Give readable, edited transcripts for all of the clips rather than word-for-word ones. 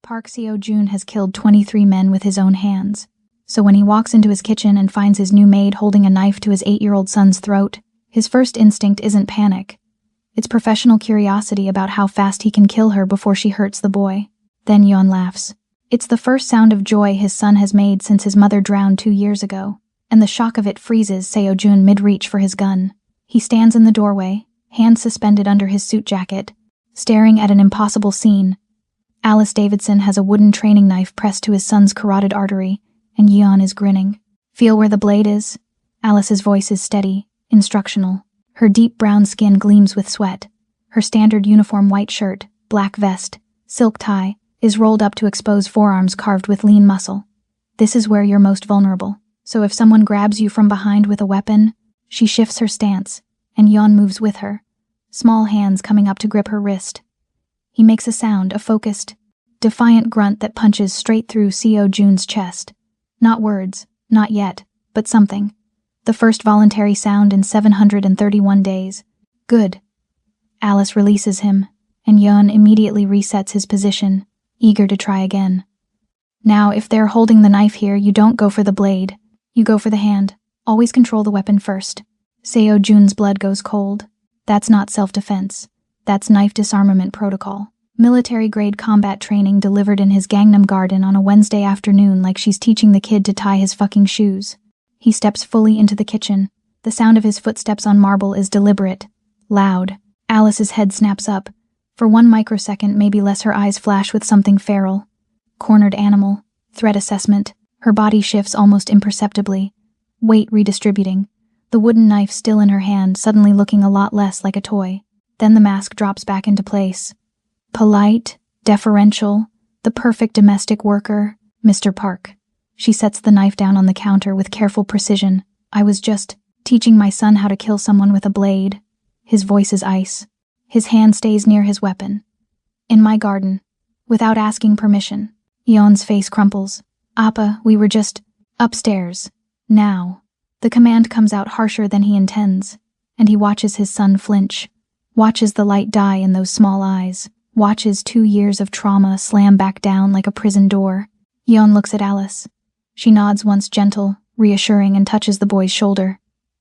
Park Seo-joon has killed 23 men with his own hands. So when he walks into his kitchen and finds his new maid holding a knife to his 8-year-old son's throat, his first instinct isn't panic. It's professional curiosity about how fast he can kill her before she hurts the boy. Then Yeon laughs. It's the first sound of joy his son has made since his mother drowned 2 years ago, and the shock of it freezes Seo-joon mid-reach for his gun. He stands in the doorway, hands suspended under his suit jacket, staring at an impossible scene. Alice Davidson has a wooden training knife pressed to his son's carotid artery, and Yeon is grinning. Feel where the blade is? Alice's voice is steady, instructional. Her deep brown skin gleams with sweat. Her standard uniform white shirt, black vest, silk tie, is rolled up to expose forearms carved with lean muscle. This is where you're most vulnerable. So if someone grabs you from behind with a weapon, she shifts her stance, and Yeon moves with her, small hands coming up to grip her wrist. He makes a sound, a focused, defiant grunt that punches straight through Seo-joon's chest. Not words, not yet, but something. The first voluntary sound in 731 days. Good. Alice releases him, and Yeon immediately resets his position, eager to try again. Now, if they're holding the knife here, you don't go for the blade. You go for the hand. Always control the weapon first. Seo-joon's blood goes cold. That's not self-defense. That's knife disarmament protocol. Military-grade combat training delivered in his Gangnam garden on a Wednesday afternoon like she's teaching the kid to tie his fucking shoes. He steps fully into the kitchen. The sound of his footsteps on marble is deliberate, loud. Alice's head snaps up. For 1 microsecond, maybe less, her eyes flash with something feral. Cornered animal, threat assessment. Her body shifts almost imperceptibly. Weight redistributing. The wooden knife still in her hand, suddenly looking a lot less like a toy. Then the mask drops back into place. Polite, deferential, the perfect domestic worker, Mr. Park. She sets the knife down on the counter with careful precision. I was just teaching my son how to kill someone with a blade. His voice is ice. His hand stays near his weapon. In my garden. Without asking permission. Yeon's face crumples. Appa, we were just upstairs. Now. The command comes out harsher than he intends, and he watches his son flinch. Watches the light die in those small eyes. Watches 2 years of trauma slam back down like a prison door. Yeon looks at Alice. She nods once, gentle, reassuring, and touches the boy's shoulder.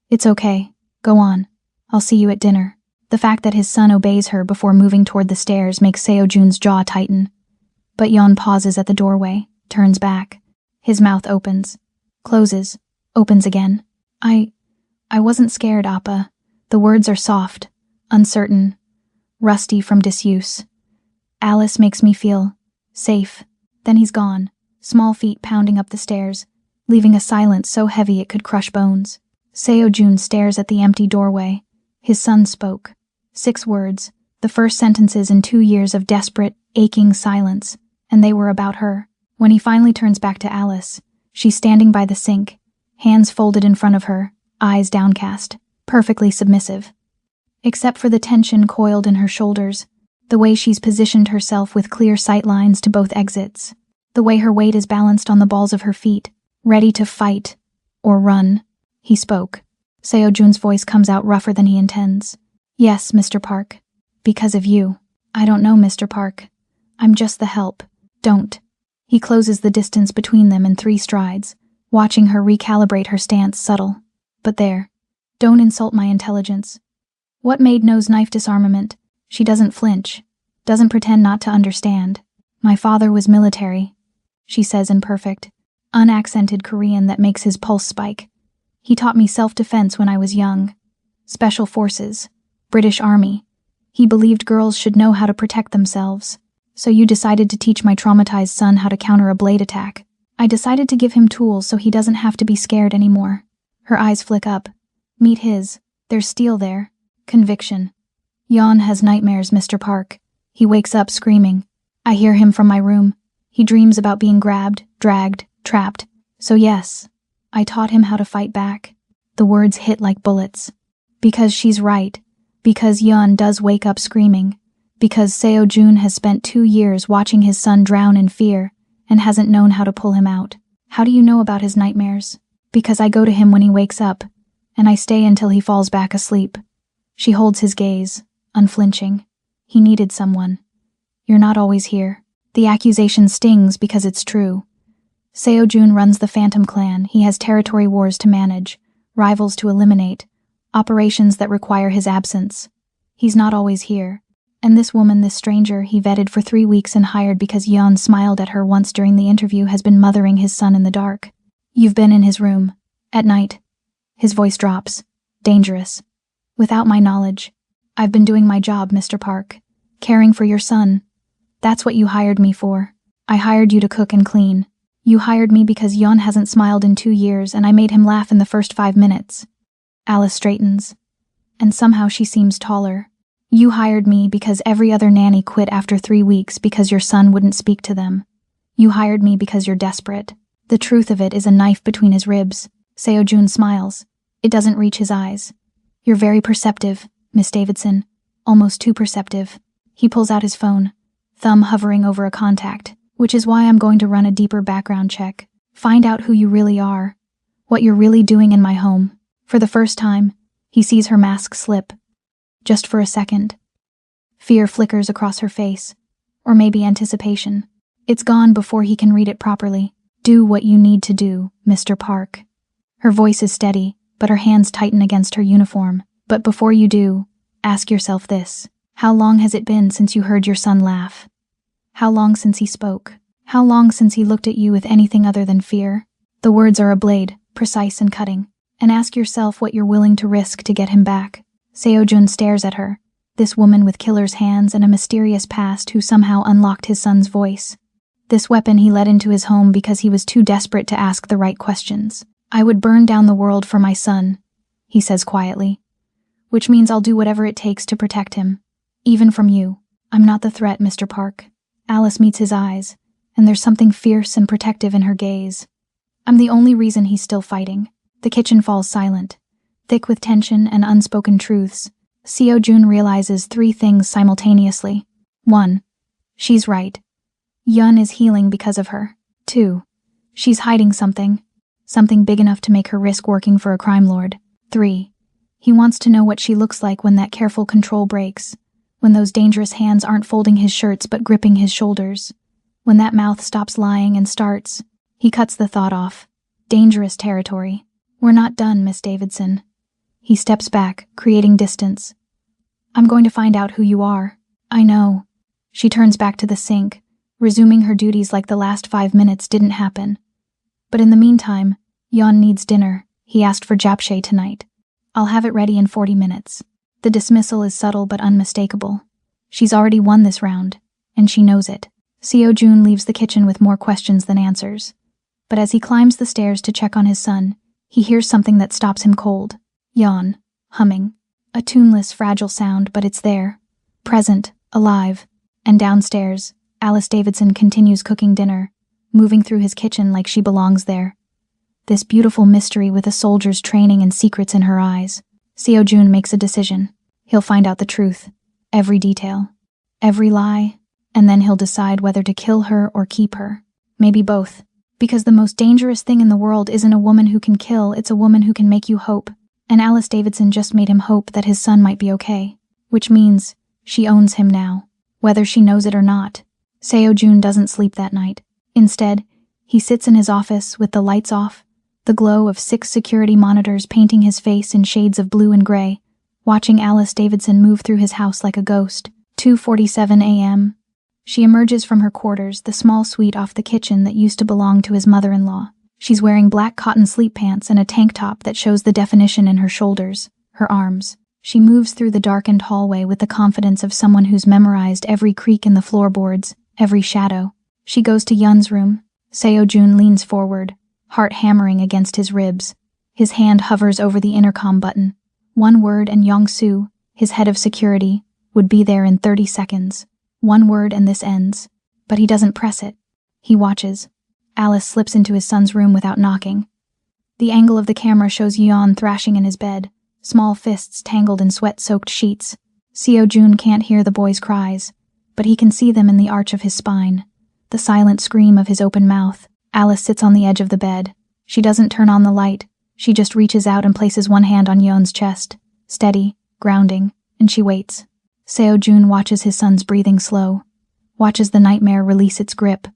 It's okay. Go on. I'll see you at dinner. The fact that his son obeys her before moving toward the stairs makes Seo-joon's jaw tighten. But Yeon pauses at the doorway, turns back. His mouth opens, closes, opens again. I wasn't scared, Appa. The words are soft, uncertain, rusty from disuse. Alice makes me feel safe. Then he's gone, small feet pounding up the stairs, leaving a silence so heavy it could crush bones. Seo-joon stares at the empty doorway. His son spoke. 6 words, the first sentences in 2 years of desperate, aching silence, and they were about her. When he finally turns back to Alice, she's standing by the sink, hands folded in front of her, eyes downcast, perfectly submissive. Except for the tension coiled in her shoulders, the way she's positioned herself with clear sight lines to both exits, the way her weight is balanced on the balls of her feet, ready to fight or run. He spoke. Seo-joon's voice comes out rougher than he intends. Yes, Mr. Park. Because of you. I don't know, Mr. Park. I'm just the help. Don't. He closes the distance between them in 3 strides, watching her recalibrate her stance subtle. But there. Don't insult my intelligence. What maid knows knife disarmament? She doesn't flinch. Doesn't pretend not to understand. My father was military, she says in perfect, unaccented Korean that makes his pulse spike. He taught me self-defense when I was young. Special forces. British Army. He believed girls should know how to protect themselves. So you decided to teach my traumatized son how to counter a blade attack. I decided to give him tools so he doesn't have to be scared anymore. Her eyes flick up. Meet his. There's steel there. Conviction. Yeon has nightmares, Mr. Park. He wakes up screaming. I hear him from my room. He dreams about being grabbed, dragged, trapped. So yes, I taught him how to fight back. The words hit like bullets. Because she's right. Because Yeon does wake up screaming. Because Seo-joon has spent 2 years watching his son drown in fear and hasn't known how to pull him out. How do you know about his nightmares? Because I go to him when he wakes up, and I stay until he falls back asleep. She holds his gaze, unflinching. He needed someone. You're not always here. The accusation stings because it's true. Seo-jun runs the Phantom Clan. He has territory wars to manage, rivals to eliminate, operations that require his absence. He's not always here. And this woman, this stranger, he vetted for 3 weeks and hired because Yeon smiled at her once during the interview, has been mothering his son in the dark. You've been in his room. At night. His voice drops. Dangerous. Without my knowledge. I've been doing my job, Mr. Park. Caring for your son. That's what you hired me for. I hired you to cook and clean. You hired me because Yeon hasn't smiled in 2 years and I made him laugh in the first 5 minutes. Alice straightens. And somehow she seems taller. You hired me because every other nanny quit after 3 weeks because your son wouldn't speak to them. You hired me because you're desperate. The truth of it is a knife between his ribs. Seo-jun smiles. It doesn't reach his eyes. You're very perceptive, Miss Davidson. Almost too perceptive. He pulls out his phone, thumb hovering over a contact, which is why I'm going to run a deeper background check. Find out who you really are. What you're really doing in my home. For the first time, he sees her mask slip. Just for a second. Fear flickers across her face. Or maybe anticipation. It's gone before he can read it properly. Do what you need to do, Mr. Park. Her voice is steady, but her hands tighten against her uniform. But before you do, ask yourself this. How long has it been since you heard your son laugh? How long since he spoke? How long since he looked at you with anything other than fear? The words are a blade, precise and cutting. And ask yourself what you're willing to risk to get him back. Seo-jun stares at her, this woman with killer's hands and a mysterious past who somehow unlocked his son's voice. This weapon he let into his home because he was too desperate to ask the right questions. I would burn down the world for my son, he says quietly. Which means I'll do whatever it takes to protect him. Even from you. I'm not the threat, Mr. Park. Alice meets his eyes, and there's something fierce and protective in her gaze. I'm the only reason he's still fighting. The kitchen falls silent. Thick with tension and unspoken truths, Seo-jun realizes 3 things simultaneously. 1. She's right. Yeon is healing because of her. 2. She's hiding something. Something big enough to make her risk working for a crime lord. 3. He wants to know what she looks like when that careful control breaks. When those dangerous hands aren't folding his shirts but gripping his shoulders. When that mouth stops lying and starts. He cuts the thought off. Dangerous territory. We're not done, Miss Davidson. He steps back, creating distance. I'm going to find out who you are. I know. She turns back to the sink, resuming her duties like the last 5 minutes didn't happen. But in the meantime, Yeon needs dinner. He asked for japchae tonight. I'll have it ready in 40 minutes. The dismissal is subtle but unmistakable. She's already won this round, and she knows it. Seo-jun leaves the kitchen with more questions than answers. But as he climbs the stairs to check on his son, he hears something that stops him cold. Yeon, humming. A tuneless, fragile sound, but it's there. Present, alive. And downstairs, Alice Davidson continues cooking dinner, moving through his kitchen like she belongs there. This beautiful mystery with a soldier's training and secrets in her eyes. Seo-jun makes a decision. He'll find out the truth. Every detail. Every lie. And then he'll decide whether to kill her or keep her. Maybe both. Because the most dangerous thing in the world isn't a woman who can kill, it's a woman who can make you hope. And Alice Davidson just made him hope that his son might be okay. Which means she owns him now, whether she knows it or not. Seo-jun doesn't sleep that night. Instead, he sits in his office with the lights off, the glow of 6 security monitors painting his face in shades of blue and gray, watching Alice Davidson move through his house like a ghost. 2:47 a.m. She emerges from her quarters, the small suite off the kitchen that used to belong to his mother-in-law. She's wearing black cotton sleep pants and a tank top that shows the definition in her shoulders, her arms. She moves through the darkened hallway with the confidence of someone who's memorized every creak in the floorboards, every shadow. She goes to Yeon's room. Seo-jun leans forward, heart hammering against his ribs. His hand hovers over the intercom button. One word and Yong-soo, his head of security, would be there in 30 seconds. One word and this ends. But he doesn't press it. He watches. Alice slips into his son's room without knocking. The angle of the camera shows Yeon thrashing in his bed, small fists tangled in sweat-soaked sheets. Seo-jun can't hear the boy's cries, but he can see them in the arch of his spine, the silent scream of his open mouth. Alice sits on the edge of the bed. She doesn't turn on the light. She just reaches out and places one hand on Yeon's chest, steady, grounding, and she waits. Seo-jun watches his son's breathing slow. Watches the nightmare release its grip.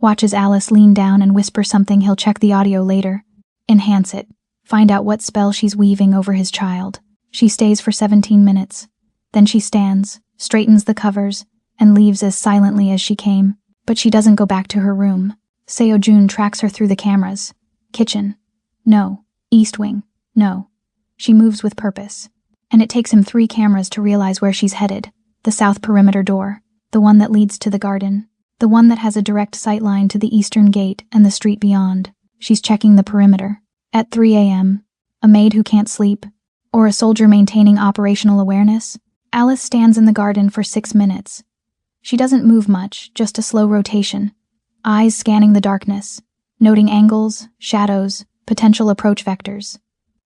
Watches Alice lean down and whisper something he'll check the audio later. Enhance it. Find out what spell she's weaving over his child. She stays for 17 minutes. Then she stands, straightens the covers, and leaves as silently as she came. But she doesn't go back to her room. Seo-jun tracks her through the cameras. Kitchen. No. East wing. No. She moves with purpose. And it takes him 3 cameras to realize where she's headed. The south perimeter door. The one that leads to the garden. The one that has a direct sight line to the eastern gate and the street beyond. She's checking the perimeter. At 3 a.m., a maid who can't sleep, or a soldier maintaining operational awareness, Alice stands in the garden for 6 minutes. She doesn't move much, just a slow rotation, eyes scanning the darkness, noting angles, shadows, potential approach vectors.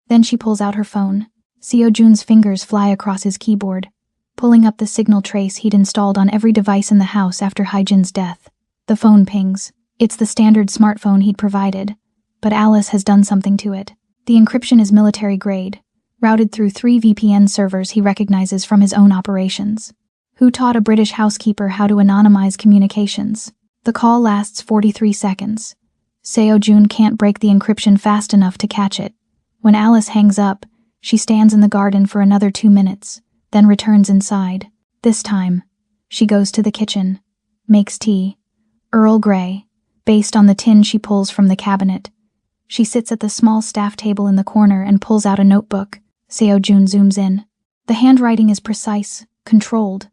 Then she pulls out her phone. Seo-jun's fingers fly across his keyboard, pulling up the signal trace he'd installed on every device in the house after Hae-jin's death. The phone pings. It's the standard smartphone he'd provided, but Alice has done something to it. The encryption is military grade, routed through 3 VPN servers he recognizes from his own operations. Who taught a British housekeeper how to anonymize communications? The call lasts 43 seconds. Seo-jun can't break the encryption fast enough to catch it. When Alice hangs up, she stands in the garden for another 2 minutes, then returns inside. This time, she goes to the kitchen, makes tea, Earl Grey, based on the tin she pulls from the cabinet. She sits at the small staff table in the corner and pulls out a notebook. Seo-jun zooms in. The handwriting is precise, controlled.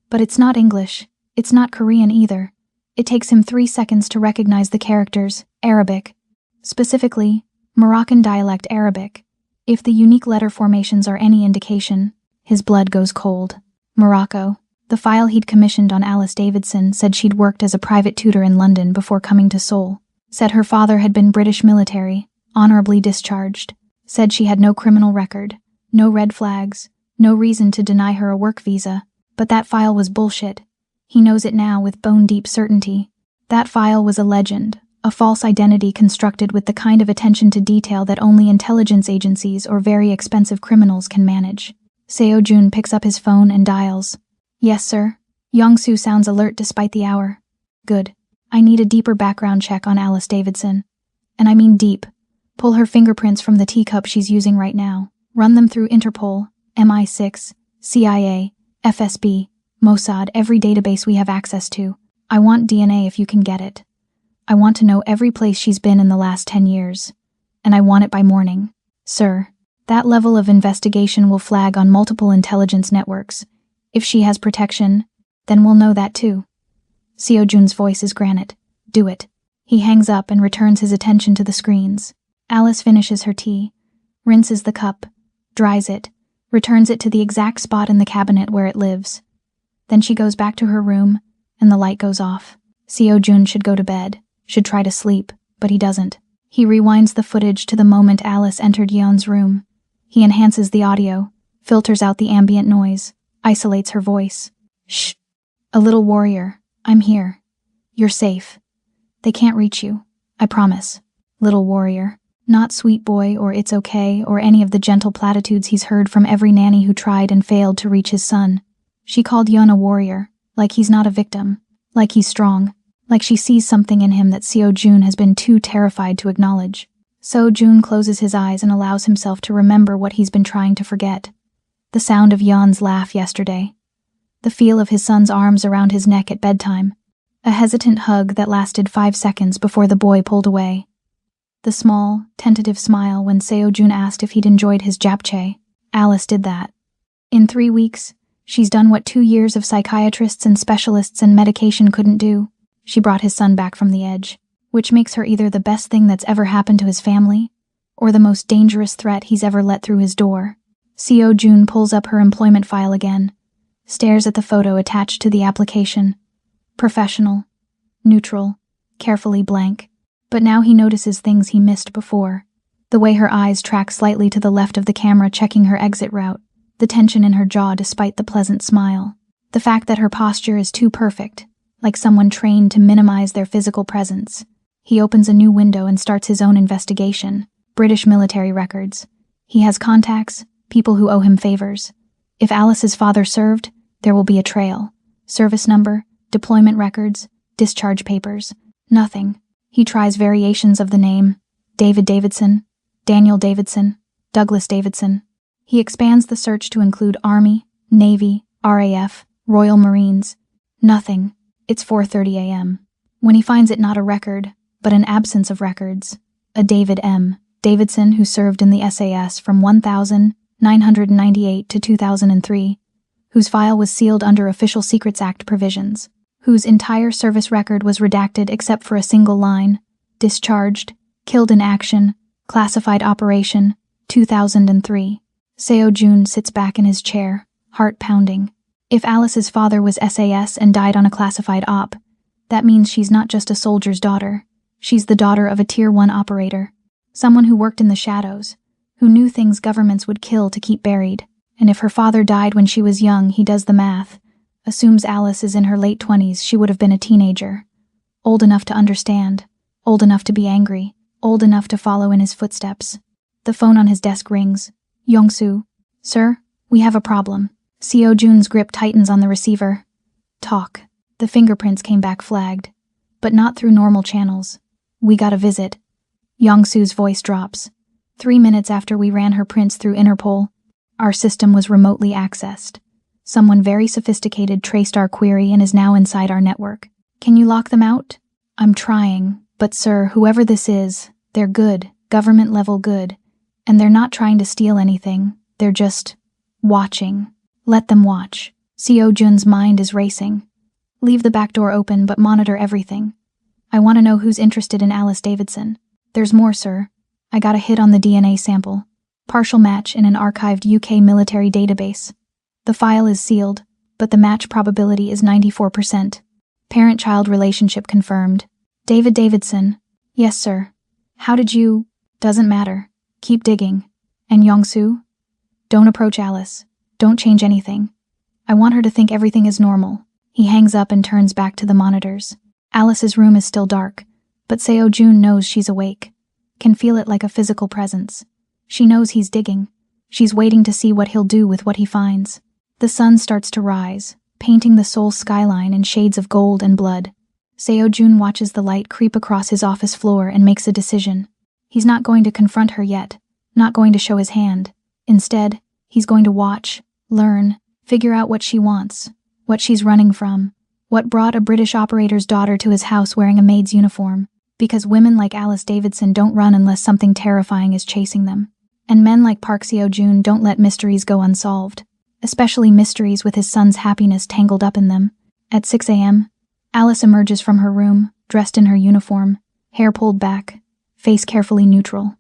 But it's not English. It's not Korean either. It takes him 3 seconds to recognize the characters, Arabic. Specifically, Moroccan dialect Arabic. If the unique letter formations are any indication, his blood goes cold. Morocco. The file he'd commissioned on Alice Davidson said she'd worked as a private tutor in London before coming to Seoul. Said her father had been British military, honorably discharged. Said she had no criminal record, no red flags, no reason to deny her a work visa. But that file was bullshit. He knows it now with bone-deep certainty. That file was a legend, a false identity constructed with the kind of attention to detail that only intelligence agencies or very expensive criminals can manage. Seo-jun picks up his phone and dials. Yes, sir. Young-soo sounds alert despite the hour. Good. I need a deeper background check on Alice Davidson. And I mean deep. Pull her fingerprints from the teacup she's using right now. Run them through Interpol, MI6, CIA, FSB, Mossad, every database we have access to. I want DNA if you can get it. I want to know every place she's been in the last 10 years. And I want it by morning. Sir, that level of investigation will flag on multiple intelligence networks. If she has protection, then we'll know that too. Seo-jun's voice is granite. Do it. He hangs up and returns his attention to the screens. Alice finishes her tea, rinses the cup, dries it, returns it to the exact spot in the cabinet where it lives. Then she goes back to her room, and the light goes off. Seo-jun should go to bed, should try to sleep, but he doesn't. He rewinds the footage to the moment Alice entered Yeon's room. He enhances the audio, filters out the ambient noise, isolates her voice. Shh. A little warrior. I'm here. You're safe. They can't reach you. I promise. Little warrior. Not sweet boy or it's okay or any of the gentle platitudes he's heard from every nanny who tried and failed to reach his son. She called Yeon a warrior, like he's not a victim, like he's strong, like she sees something in him that Seo-jun has been too terrified to acknowledge. Seo-jun closes his eyes and allows himself to remember what he's been trying to forget. The sound of Yeon's laugh yesterday. The feel of his son's arms around his neck at bedtime. A hesitant hug that lasted 5 seconds before the boy pulled away. The small, tentative smile when Seo-jun asked if he'd enjoyed his japchae. Alice did that. In 3 weeks, she's done what 2 years of psychiatrists and specialists and medication couldn't do. She brought his son back from the edge, which makes her either the best thing that's ever happened to his family, or the most dangerous threat he's ever let through his door. Seo-jun pulls up her employment file again, stares at the photo attached to the application. Professional, neutral, carefully blank. But now he notices things he missed before. The way her eyes track slightly to the left of the camera checking her exit route, the tension in her jaw despite the pleasant smile. The fact that her posture is too perfect, like someone trained to minimize their physical presence. He opens a new window and starts his own investigation. British military records. He has contacts, people who owe him favors. If Alice's father served, there will be a trail. Service number, deployment records, discharge papers. Nothing. He tries variations of the name. David Davidson, Daniel Davidson, Douglas Davidson. He expands the search to include Army, Navy, RAF, Royal Marines. Nothing. It's 4:30 a.m. When he finds it not a record, but an absence of records. A David M. Davidson who served in the SAS from 1998 to 2003, whose file was sealed under Official Secrets Act provisions, whose entire service record was redacted except for a single line, discharged, killed in action, classified operation, 2003. Seo Jun sits back in his chair, heart pounding. If Alice's father was SAS and died on a classified op, that means she's not just a soldier's daughter. She's the daughter of a Tier 1 operator, someone who worked in the shadows, who knew things governments would kill to keep buried. And if her father died when she was young, he does the math, assumes Alice is in her late 20s, she would have been a teenager. Old enough to understand, old enough to be angry, old enough to follow in his footsteps. The phone on his desk rings. Yongsu. Sir, we have a problem. Seo Jun's grip tightens on the receiver. Talk. The fingerprints came back flagged, but not through normal channels. We got a visit. Yongsu's voice drops. 3 minutes after we ran her prints through Interpol, our system was remotely accessed. Someone very sophisticated traced our query and is now inside our network. Can you lock them out? I'm trying, but sir, whoever this is, they're good, government-level good, and they're not trying to steal anything, they're just watching. Let them watch. Seo Jun's mind is racing. Leave the back door open, but monitor everything. I want to know who's interested in Alice Davidson. There's more, sir. I got a hit on the DNA sample. Partial match in an archived UK military database. The file is sealed, but the match probability is 94%. Parent-child relationship confirmed. David Davidson. Yes, sir. How did you? Doesn't matter. Keep digging. And Yongsu? Don't approach Alice. Don't change anything. I want her to think everything is normal. He hangs up and turns back to the monitors. Alice's room is still dark, but Seo Jun knows she's awake. Can feel it like a physical presence. She knows he's digging. She's waiting to see what he'll do with what he finds. The sun starts to rise, painting the Seoul skyline in shades of gold and blood. Seo Jun watches the light creep across his office floor and makes a decision. He's not going to confront her yet, not going to show his hand. Instead, he's going to watch, learn, figure out what she wants, what she's running from, what brought a British operator's daughter to his house wearing a maid's uniform, because women like Alice Davidson don't run unless something terrifying is chasing them. And men like Park Seo Jun don't let mysteries go unsolved, especially mysteries with his son's happiness tangled up in them. At 6 a.m., Alice emerges from her room, dressed in her uniform, hair pulled back, face carefully neutral.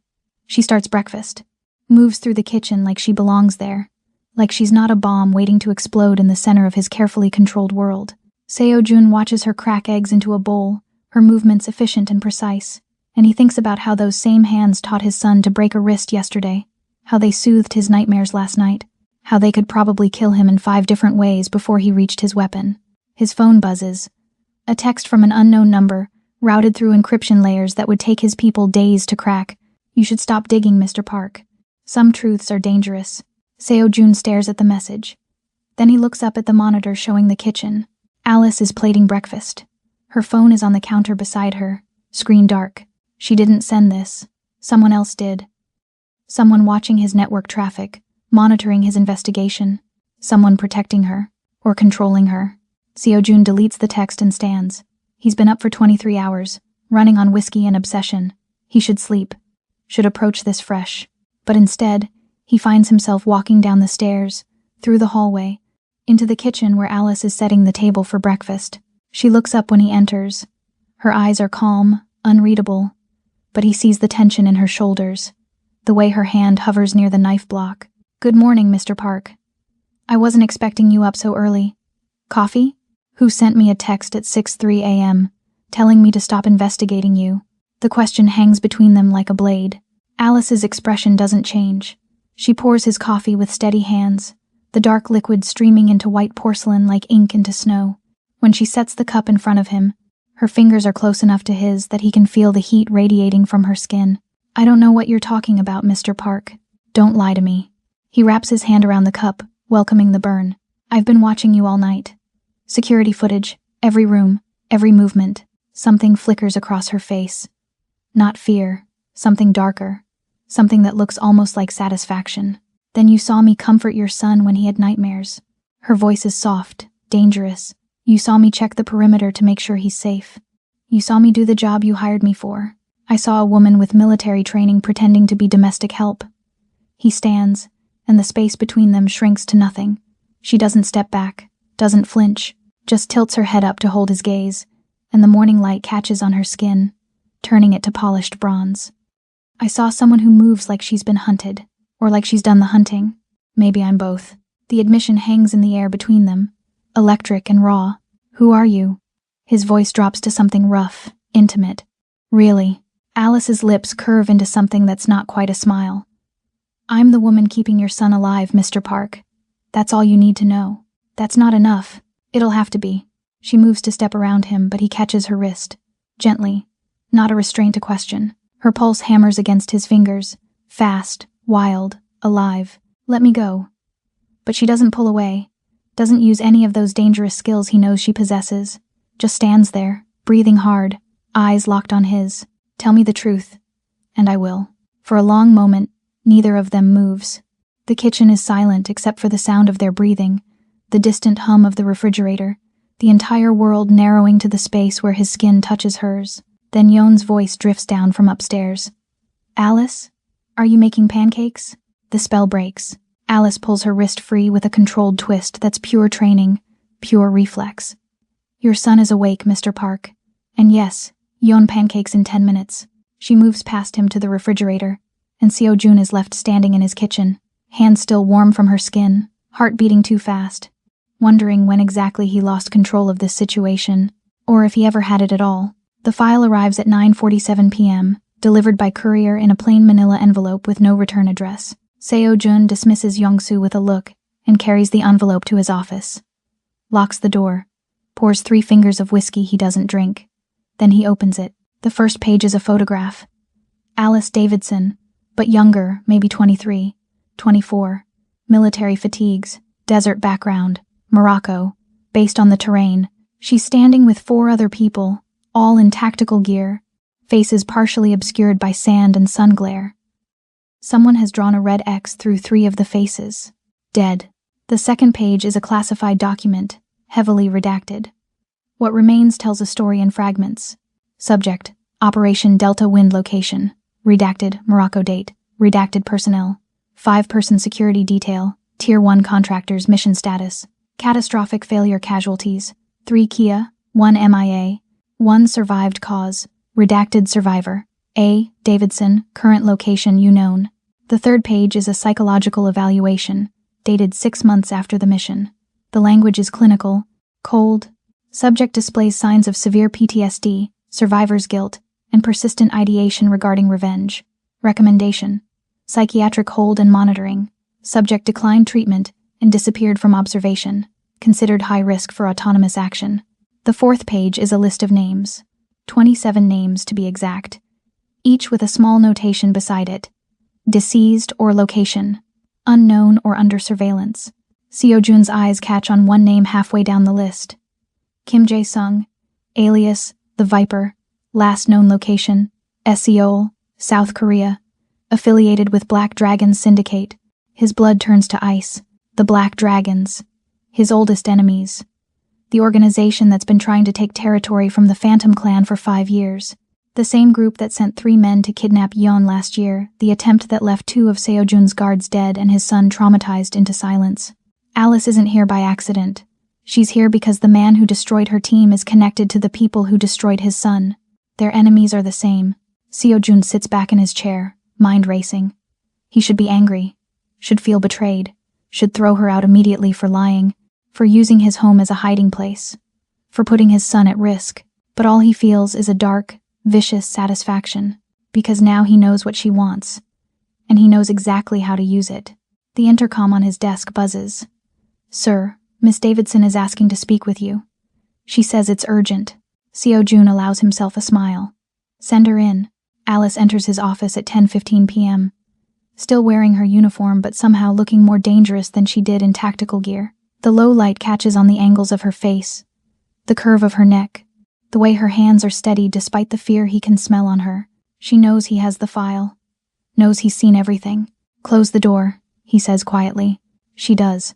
She starts breakfast, moves through the kitchen like she belongs there, like she's not a bomb waiting to explode in the center of his carefully controlled world. Seo Jun watches her crack eggs into a bowl, her movements efficient and precise, and he thinks about how those same hands taught his son to break a wrist yesterday, how they soothed his nightmares last night, how they could probably kill him in 5 different ways before he reached his weapon. His phone buzzes. A text from an unknown number, routed through encryption layers that would take his people days to crack. You should stop digging, Mr. Park. Some truths are dangerous. Seo Jun stares at the message. Then he looks up at the monitor showing the kitchen. Alice is plating breakfast. Her phone is on the counter beside her, screen dark. She didn't send this. Someone else did. Someone watching his network traffic, monitoring his investigation. Someone protecting her, or controlling her. Seo Jun deletes the text and stands. He's been up for 23 hours, running on whiskey and obsession. He should sleep, should approach this fresh. But instead, he finds himself walking down the stairs, through the hallway, into the kitchen where Alice is setting the table for breakfast. She looks up when he enters. Her eyes are calm, unreadable, but he sees the tension in her shoulders, the way her hand hovers near the knife block. Good morning, Mr. Park. I wasn't expecting you up so early. Coffee? Who sent me a text at 6:03 a.m., telling me to stop investigating you? The question hangs between them like a blade. Alice's expression doesn't change. She pours his coffee with steady hands, the dark liquid streaming into white porcelain like ink into snow. When she sets the cup in front of him, her fingers are close enough to his that he can feel the heat radiating from her skin. I don't know what you're talking about, Mr. Park. Don't lie to me. He wraps his hand around the cup, welcoming the burn. I've been watching you all night. Security footage, Every room, every movement, something flickers across her face. Not fear, something darker, something that looks almost like satisfaction. Then you saw me comfort your son when he had nightmares. Her voice is soft, dangerous. You saw me check the perimeter to make sure he's safe. You saw me do the job you hired me for. I saw a woman with military training pretending to be domestic help. He stands, and the space between them shrinks to nothing. She doesn't step back, doesn't flinch, just tilts her head up to hold his gaze, and the morning light catches on her skin, turning it to polished bronze. I saw someone who moves like she's been hunted, or like she's done the hunting. Maybe I'm both. The admission hangs in the air between them, electric and raw. Who are you? His voice drops to something rough, intimate. Really? Alice's lips curve into something that's not quite a smile. I'm the woman keeping your son alive, Mr. Park. That's all you need to know. That's not enough. It'll have to be. She moves to step around him, but he catches her wrist. Gently. Not a restraint to question. Her pulse hammers against his fingers. Fast, wild, alive. Let me go. But she doesn't pull away. Doesn't use any of those dangerous skills he knows she possesses. Just stands there, breathing hard, eyes locked on his. Tell me the truth. And I will. For a long moment, neither of them moves. The kitchen is silent except for the sound of their breathing, the distant hum of the refrigerator, the entire world narrowing to the space where his skin touches hers. Then Yon's voice drifts down from upstairs. Alice? Are you making pancakes? The spell breaks. Alice pulls her wrist free with a controlled twist that's pure training, pure reflex. Your son is awake, Mr. Park. And yes, Yon pancakes in 10 minutes. She moves past him to the refrigerator, and Seo Jun is left standing in his kitchen, hands still warm from her skin, heart beating too fast, wondering when exactly he lost control of this situation, or if he ever had it at all. The file arrives at 9:47 p.m., delivered by courier in a plain manila envelope with no return address. Seo Jun dismisses Yongsoo with a look and carries the envelope to his office. Locks the door, pours 3 fingers of whiskey he doesn't drink. Then he opens it. The first page is a photograph. Alice Davidson, but younger, maybe 23, 24. Military fatigues, desert background, Morocco. Based on the terrain, she's standing with 4 other people, all in tactical gear, faces partially obscured by sand and sun glare. Someone has drawn a red X through 3 of the faces. Dead. The second page is a classified document, heavily redacted. What remains tells a story in fragments. Subject: Operation Delta Wind location. Redacted Morocco date. Redacted personnel. 5-person security detail. Tier 1 contractors mission status. Catastrophic failure casualties. 3 Kia, 1 MIA. 1 survived cause. Redacted survivor. A. Davidson, current location unknown. The third page is a psychological evaluation, dated 6 months after the mission. The language is clinical, cold. Subject displays signs of severe PTSD, survivor's guilt, and persistent ideation regarding revenge. Recommendation: psychiatric hold and monitoring. Subject declined treatment and disappeared from observation. Considered high risk for autonomous action. The fourth page is a list of names. 27 names to be exact, each with a small notation beside it. Deceased or location. Unknown or under surveillance. Seo Jun's eyes catch on one name halfway down the list. Kim Jae-sung, alias The Viper, last known location, Seoul, South Korea, affiliated with Black Dragons Syndicate. His blood turns to ice. The Black Dragons, his oldest enemies. The organization that's been trying to take territory from the Phantom Clan for 5 years. The same group that sent 3 men to kidnap Yeon last year, the attempt that left 2 of Seo Jun's guards dead and his son traumatized into silence. Alice isn't here by accident. She's here because the man who destroyed her team is connected to the people who destroyed his son. Their enemies are the same. Seo Jun sits back in his chair, mind racing. He should be angry, should feel betrayed, should throw her out immediately for lying, for using his home as a hiding place, for putting his son at risk. But all he feels is a dark, vicious satisfaction, because now he knows what she wants, and he knows exactly how to use it. The intercom on his desk buzzes. Sir, Miss Davidson is asking to speak with you. She says it's urgent. Seo Jun allows himself a smile. Send her in. Alice enters his office at 10:15 p.m., still wearing her uniform but somehow looking more dangerous than she did in tactical gear. The low light catches on the angles of her face, The curve of her neck. The way her hands are steady despite the fear he can smell on her. She knows he has the file. Knows he's seen everything. Close the door, he says quietly. She does.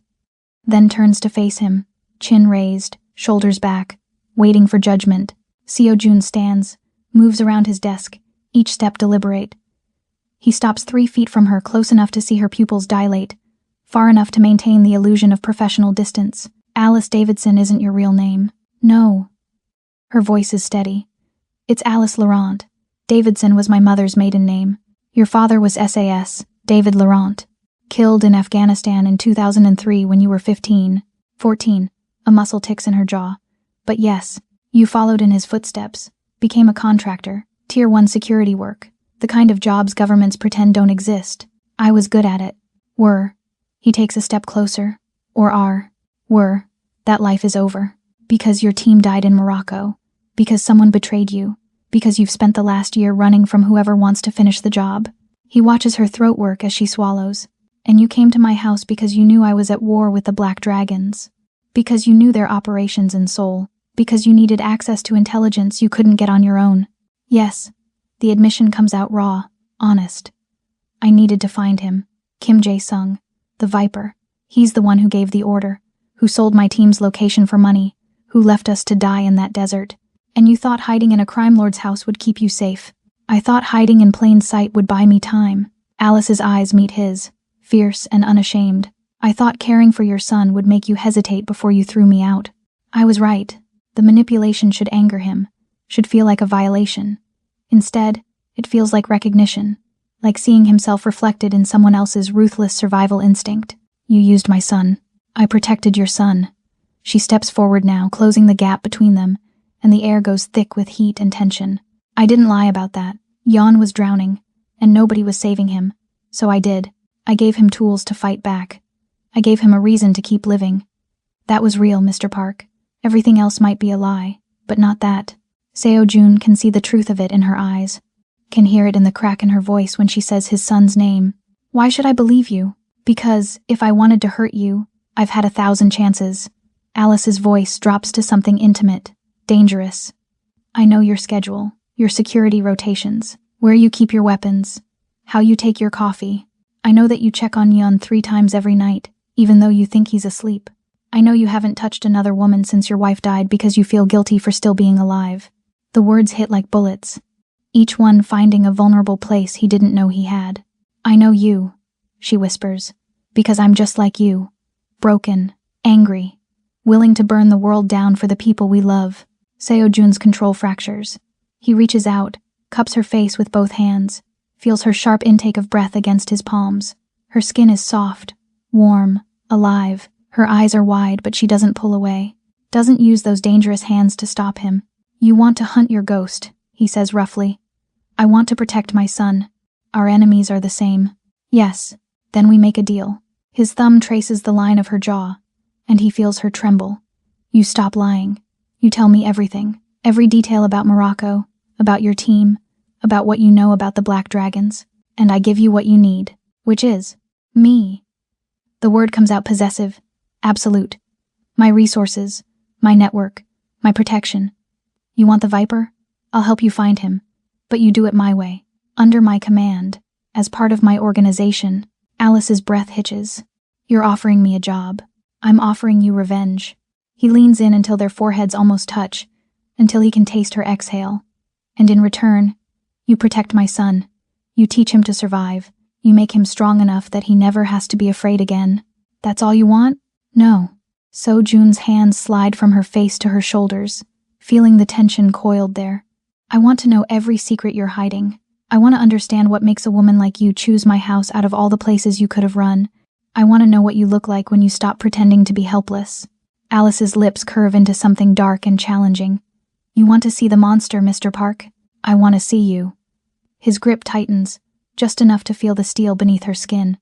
Then turns to face him, chin raised, shoulders back, waiting for judgment. Seo-jun stands, moves around his desk, each step deliberate. He stops 3 feet from her, close enough to see her pupils dilate, far enough to maintain the illusion of professional distance. Alice Davidson isn't your real name. No. Her voice is steady. It's Alice Laurent. Davidson was my mother's maiden name. Your father was SAS, David Laurent. Killed in Afghanistan in 2003 when you were 14. A muscle ticks in her jaw. But yes, you followed in his footsteps, became a contractor, Tier 1 security work, the kind of jobs governments pretend don't exist. I was good at it. He takes a step closer. That life is over. Because your team died in Morocco. Because someone betrayed you. Because you've spent the last year running from whoever wants to finish the job. He watches her throat work as she swallows. And you came to my house because you knew I was at war with the Black Dragons. Because you knew their operations in Seoul. Because you needed access to intelligence you couldn't get on your own. Yes, the admission comes out raw, honest. I needed to find him. Kim Jae-sung, the Viper. He's the one who gave the order, who sold my team's location for money, who left us to die in that desert. And you thought hiding in a crime lord's house would keep you safe. I thought hiding in plain sight would buy me time. Alice's eyes meet his, fierce and unashamed. I thought caring for your son would make you hesitate before you threw me out. I was right. The manipulation should anger him, should feel like a violation. Instead, it feels like recognition, like seeing himself reflected in someone else's ruthless survival instinct. You used my son. I protected your son. She steps forward now, closing the gap between them, and the air goes thick with heat and tension. I didn't lie about that. Jan was drowning, and nobody was saving him. So I did. I gave him tools to fight back. I gave him a reason to keep living. That was real, Mr. Park. Everything else might be a lie, but not that. Seo-jun can see the truth of it in her eyes, can hear it in the crack in her voice when she says his son's name. Why should I believe you? Because, if I wanted to hurt you, I've had 1,000 chances. Alice's voice drops to something intimate, dangerous. I know your schedule, your security rotations, where you keep your weapons, how you take your coffee. I know that you check on Yun 3 times every night, even though you think he's asleep. I know you haven't touched another woman since your wife died because you feel guilty for still being alive. The words hit like bullets, each one finding a vulnerable place he didn't know he had. I know you, she whispers, because I'm just like you, broken, angry, willing to burn the world down for the people we love. Seo-jun's control fractures. He reaches out, cups her face with both hands, feels her sharp intake of breath against his palms. Her skin is soft, warm, alive. Her eyes are wide, but she doesn't pull away, doesn't use those dangerous hands to stop him. You want to hunt your ghost, he says roughly. I want to protect my son. Our enemies are the same. Yes, then we make a deal. His thumb traces the line of her jaw, and he feels her tremble. You stop lying. You tell me everything, every detail about Morocco, about your team, about what you know about the Black Dragons, and I give you what you need, which is me. The word comes out possessive. Absolute. My resources, my network, my protection. You want the Viper? I'll help you find him. But you do it my way, under my command, as part of my organization. Alice's breath hitches. You're offering me a job. I'm offering you revenge. He leans in until their foreheads almost touch, until he can taste her exhale. And in return, you protect my son. You teach him to survive. You make him strong enough that he never has to be afraid again. That's all you want? No. Seo-jun's hands slide from her face to her shoulders, feeling the tension coiled there. I want to know every secret you're hiding. I want to understand what makes a woman like you choose my house out of all the places you could have run. I want to know what you look like when you stop pretending to be helpless. Alice's lips curve into something dark and challenging. You want to see the monster, Mr. Park? I want to see you. His grip tightens, just enough to feel the steel beneath her skin.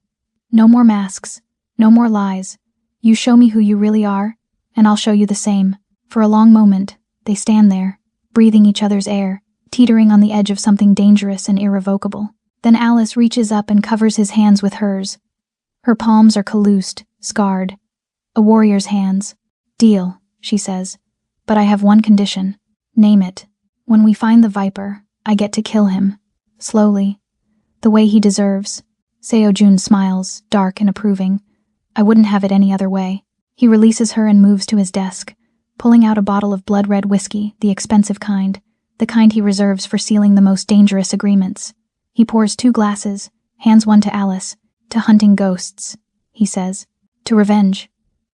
No more masks. No more lies. You show me who you really are, and I'll show you the same. For a long moment, they stand there, breathing each other's air, teetering on the edge of something dangerous and irrevocable. Then Alice reaches up and covers his hands with hers. Her palms are calloused, scarred. A warrior's hands. Deal, she says. But I have one condition. Name it. When we find the Viper, I get to kill him. Slowly. The way he deserves. Seo-jun smiles, dark and approving. I wouldn't have it any other way. He releases her and moves to his desk, pulling out a bottle of blood-red whiskey, the expensive kind, the kind he reserves for sealing the most dangerous agreements. He pours 2 glasses, hands one to Alice. To hunting ghosts, he says. To revenge.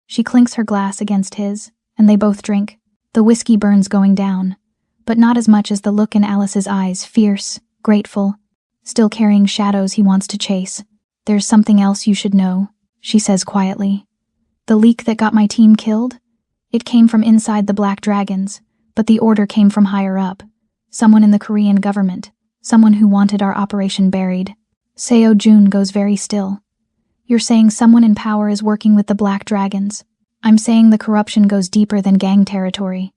She clinks her glass against his, and they both drink. The whiskey burns going down, but not as much as the look in Alice's eyes, fierce, grateful, still carrying shadows he wants to chase. There's something else you should know, she says quietly. The leak that got my team killed? It came from inside the Black Dragons, but the order came from higher up. Someone in the Korean government, someone who wanted our operation buried. Seo-jun goes very still. You're saying someone in power is working with the Black Dragons. I'm saying the corruption goes deeper than gang territory.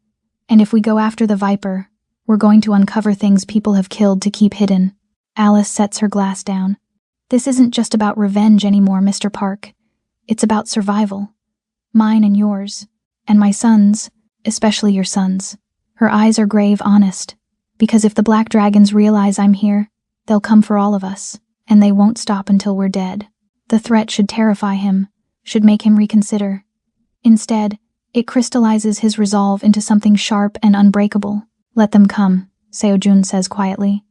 And if we go after the Viper, we're going to uncover things people have killed to keep hidden. Alice sets her glass down. This isn't just about revenge anymore, Mr. Park. It's about survival. Mine and yours. And my sons, especially your sons. Her eyes are grave, honest. Because if the Black Dragons realize I'm here, they'll come for all of us. And they won't stop until we're dead. The threat should terrify him, should make him reconsider. Instead, it crystallizes his resolve into something sharp and unbreakable. Let them come, Seo-jun says quietly.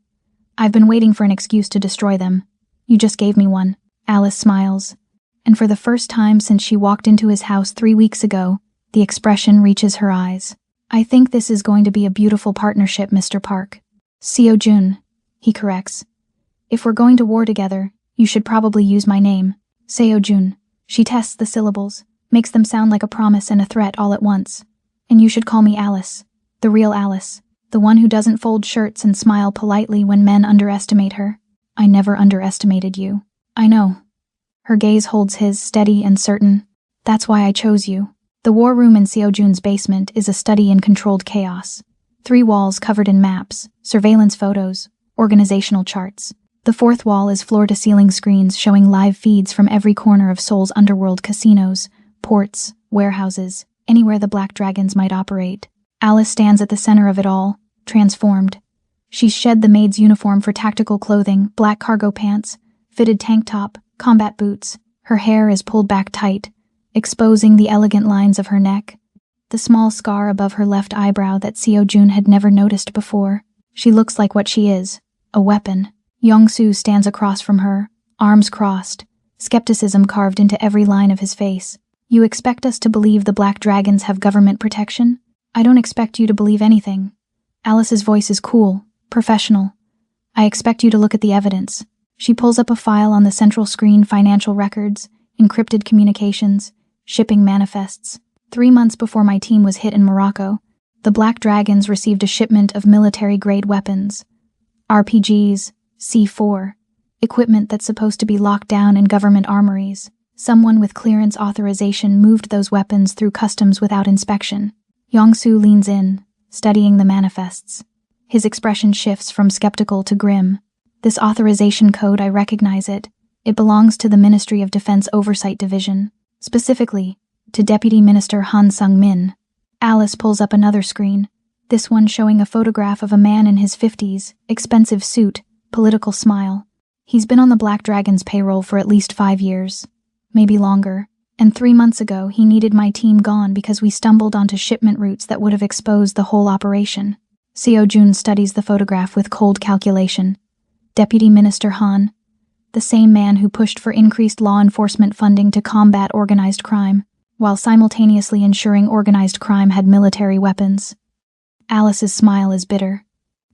I've been waiting for an excuse to destroy them. You just gave me one. Alice smiles. And for the first time since she walked into his house 3 weeks ago, the expression reaches her eyes. I think this is going to be a beautiful partnership, Mr. Park. Seo-jun, he corrects. If we're going to war together, you should probably use my name. Seo-jun. She tests the syllables, makes them sound like a promise and a threat all at once. And you should call me Alice. The real Alice. The one who doesn't fold shirts and smile politely when men underestimate her. I never underestimated you. I know. Her gaze holds his, steady and certain. That's why I chose you. The war room in Seo-jun's basement is a study in controlled chaos. 3 walls covered in maps, surveillance photos, organizational charts. The 4th wall is floor-to-ceiling screens showing live feeds from every corner of Seoul's underworld casinos, ports, warehouses, anywhere the Black Dragons might operate. Alice stands at the center of it all, transformed. She's shed the maid's uniform for tactical clothing, black cargo pants, fitted tank top, combat boots. Her hair is pulled back tight, exposing the elegant lines of her neck. The small scar above her left eyebrow that Seo-jun had never noticed before. She looks like what she is, a weapon. Young-soo stands across from her, arms crossed, skepticism carved into every line of his face. You expect us to believe the Black Dragons have government protection? I don't expect you to believe anything. Alice's voice is cool, professional. I expect you to look at the evidence. She pulls up a file on the central screen, financial records, encrypted communications, shipping manifests. 3 months before my team was hit in Morocco, the Black Dragons received a shipment of military-grade weapons. RPGs, C4, equipment that's supposed to be locked down in government armories. Someone with clearance authorization moved those weapons through customs without inspection. Young-soo leans in, studying the manifests. His expression shifts from skeptical to grim. This authorization code, I recognize it. It belongs to the Ministry of Defense Oversight Division, specifically to Deputy Minister Han Sung-min. Alice pulls up another screen, this one showing a photograph of a man in his 50s, expensive suit, political smile. He's been on the Black Dragon's payroll for at least 5 years, maybe longer, and 3 months ago he needed my team gone because we stumbled onto shipment routes that would have exposed the whole operation. Seo-jun studies the photograph with cold calculation. Deputy Minister Han, the same man who pushed for increased law enforcement funding to combat organized crime, while simultaneously ensuring organized crime had military weapons. Alice's smile is bitter.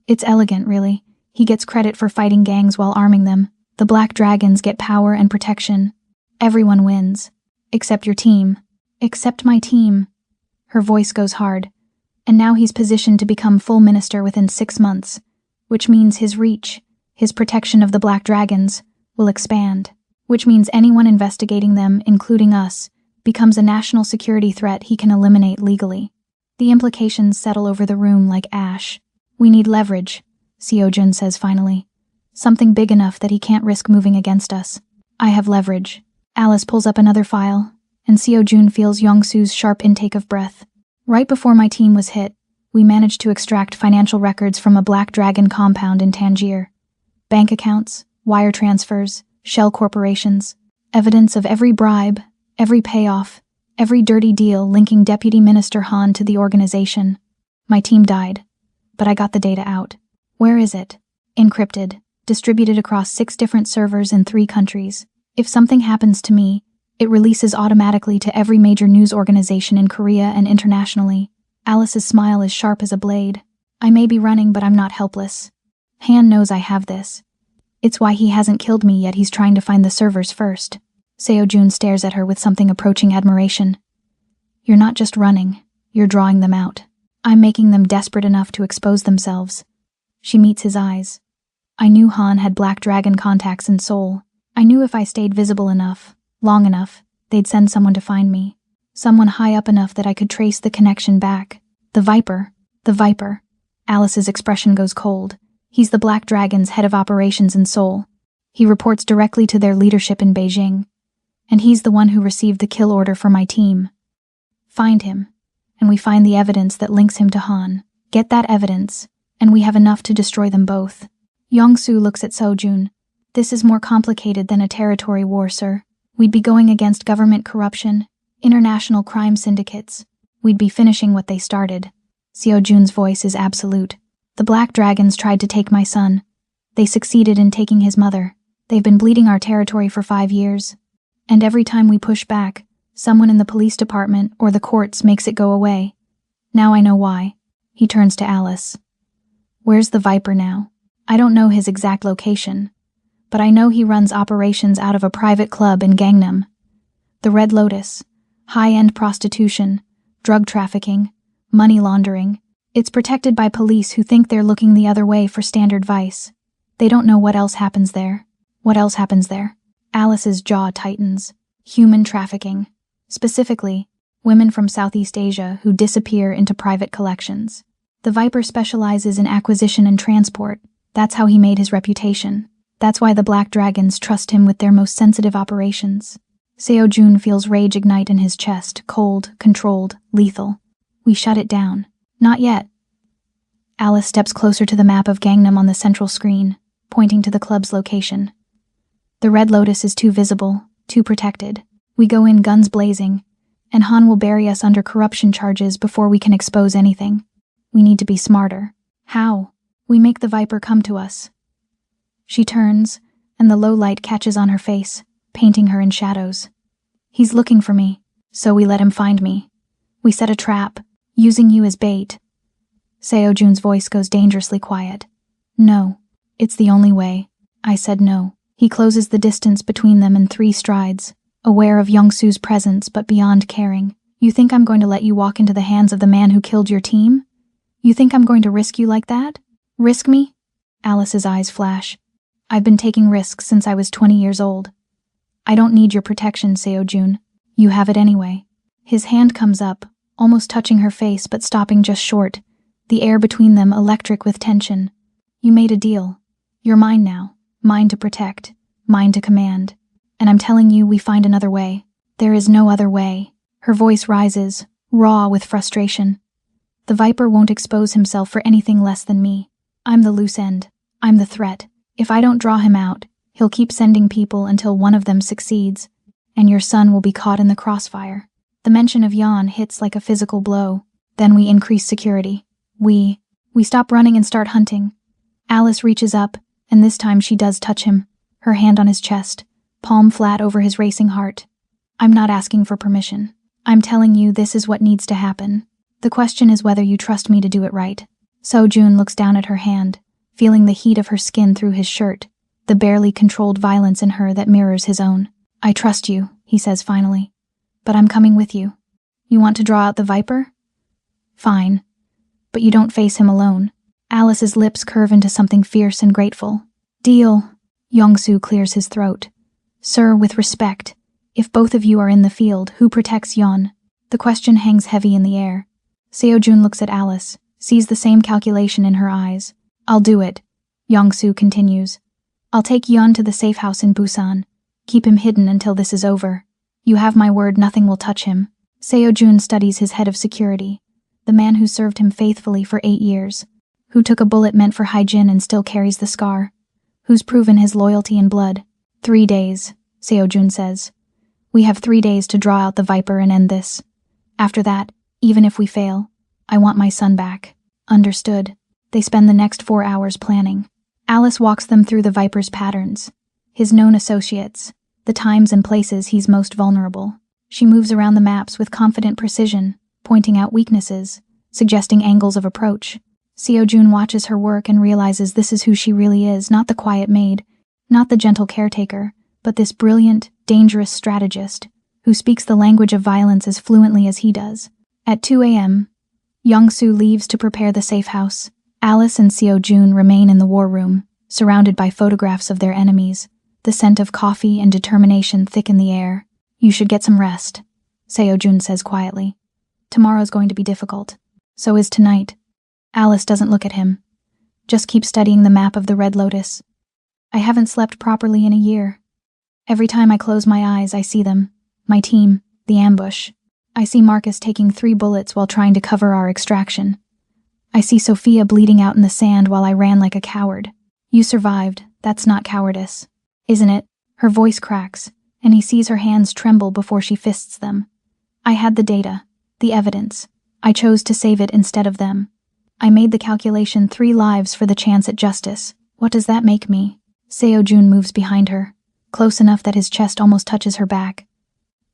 It's elegant, really. He gets credit for fighting gangs while arming them. The Black Dragons get power and protection. Everyone wins. Except your team. Except my team. Her voice goes hard. And now he's positioned to become full minister within 6 months, which means his reach, his protection of the Black Dragons, will expand. Which means anyone investigating them, including us, becomes a national security threat he can eliminate legally. The implications settle over the room like ash. We need leverage, Seo-jun says finally. Something big enough that he can't risk moving against us. I have leverage. Alice pulls up another file, and Seo-jun feels Young-soo's sharp intake of breath. Right before my team was hit, we managed to extract financial records from a Black Dragon compound in Tangier. Bank accounts, wire transfers, shell corporations, evidence of every bribe, every payoff, every dirty deal linking Deputy Minister Han to the organization. My team died, but I got the data out. Where is it? Encrypted, distributed across 6 different servers in 3 countries. If something happens to me, it releases automatically to every major news organization in Korea and internationally. Alice's smile is sharp as a blade. I may be running, but I'm not helpless. Han knows I have this. It's why he hasn't killed me yet. He's trying to find the servers first. Seo-jun stares at her with something approaching admiration. You're not just running, you're drawing them out. I'm making them desperate enough to expose themselves. She meets his eyes. I knew Han had Black Dragon contacts in Seoul. I knew if I stayed visible enough, long enough, they'd send someone to find me. Someone high up enough that I could trace the connection back. The Viper. The Viper. Alice's expression goes cold. He's the Black Dragon's head of operations in Seoul. He reports directly to their leadership in Beijing. And he's the one who received the kill order for my team. Find him, and we find the evidence that links him to Han. Get that evidence, and we have enough to destroy them both. Young-soo looks at Seo-jun. This is more complicated than a territory war, sir. We'd be going against government corruption, international crime syndicates. We'd be finishing what they started. Seo-jun's voice is absolute. The Black Dragons tried to take my son. They succeeded in taking his mother. They've been bleeding our territory for 5 years. And every time we push back, someone in the police department or the courts makes it go away. Now I know why. He turns to Alice. Where's the Viper now? I don't know his exact location, but I know he runs operations out of a private club in Gangnam. The Red Lotus. High-end prostitution, drug trafficking, money laundering. It's protected by police who think they're looking the other way for standard vice. They don't know what else happens there. What else happens there? Alice's jaw tightens. Human trafficking. Specifically, women from Southeast Asia who disappear into private collections. The Viper specializes in acquisition and transport. That's how he made his reputation. That's why the Black Dragons trust him with their most sensitive operations. Seo-jun feels rage ignite in his chest, cold, controlled, lethal. We shut it down. Not yet. Alice steps closer to the map of Gangnam on the central screen, pointing to the club's location. The Red Lotus is too visible, too protected. We go in guns blazing, and Han will bury us under corruption charges before we can expose anything. We need to be smarter. How? We make the Viper come to us. She turns, and the low light catches on her face, painting her in shadows. He's looking for me, so we let him find me. We set a trap, using you as bait. Seo-jun's voice goes dangerously quiet. No, it's the only way. I said no. He closes the distance between them in 3 strides, aware of Young-soo's presence but beyond caring. You think I'm going to let you walk into the hands of the man who killed your team? You think I'm going to risk you like that? Risk me? Alice's eyes flash. I've been taking risks since I was 20 years old. I don't need your protection, Seo-jun. You have it anyway. His hand comes up, almost touching her face but stopping just short, the air between them electric with tension. You made a deal. You're mine now. Mine to protect. Mine to command. And I'm telling you, we find another way. There is no other way. Her voice rises, raw with frustration. The Viper won't expose himself for anything less than me. I'm the loose end. I'm the threat. If I don't draw him out, he'll keep sending people until one of them succeeds, and your son will be caught in the crossfire. The mention of Yan hits like a physical blow. Then we increase security. We stop running and start hunting. Alice reaches up, and this time she does touch him, her hand on his chest, palm flat over his racing heart. I'm not asking for permission. I'm telling you this is what needs to happen. The question is whether you trust me to do it right. Seo-jun looks down at her hand, feeling the heat of her skin through his shirt, the barely controlled violence in her that mirrors his own. I trust you, he says finally. But I'm coming with you. You want to draw out the Viper? Fine. But you don't face him alone. Alice's lips curve into something fierce and grateful. Deal. Young-soo clears his throat. Sir, with respect, if both of you are in the field, who protects Yon? The question hangs heavy in the air. Seo-jun looks at Alice, sees the same calculation in her eyes. I'll do it. Young-soo continues. I'll take Yon to the safe house in Busan. Keep him hidden until this is over. You have my word nothing will touch him. Seo-jun studies his head of security, The man who served him faithfully for 8 years. Who took a bullet meant for Haijin and still carries the scar. Who's proven his loyalty in blood. 3 days, Seo-jun says. We have 3 days to draw out the Viper and end this. After that, even if we fail, I want my son back. Understood. They spend the next 4 hours planning. Alice walks them through the Viper's patterns. His known associates. The times and places he's most vulnerable. She moves around the maps with confident precision, pointing out weaknesses, suggesting angles of approach. Seo-jun watches her work and realizes this is who she really is, not the quiet maid, not the gentle caretaker, but this brilliant, dangerous strategist, who speaks the language of violence as fluently as he does. At 2 a.m., Young-soo leaves to prepare the safe house. Alice and Seo-jun remain in the war room, surrounded by photographs of their enemies. The scent of coffee and determination thicken the air. You should get some rest, Seo-jun says quietly. Tomorrow's going to be difficult. So is tonight. Alice doesn't look at him. Just keep studying the map of the Red Lotus. I haven't slept properly in a year. Every time I close my eyes, I see them. My team, the ambush. I see Marcus taking 3 bullets while trying to cover our extraction. I see Sophia bleeding out in the sand while I ran like a coward. You survived. That's not cowardice. Isn't it? Her voice cracks, and he sees her hands tremble before she fists them. I had the data, the evidence. I chose to save it instead of them. I made the calculation 3 lives for the chance at justice. What does that make me? Seo-jun moves behind her, close enough that his chest almost touches her back.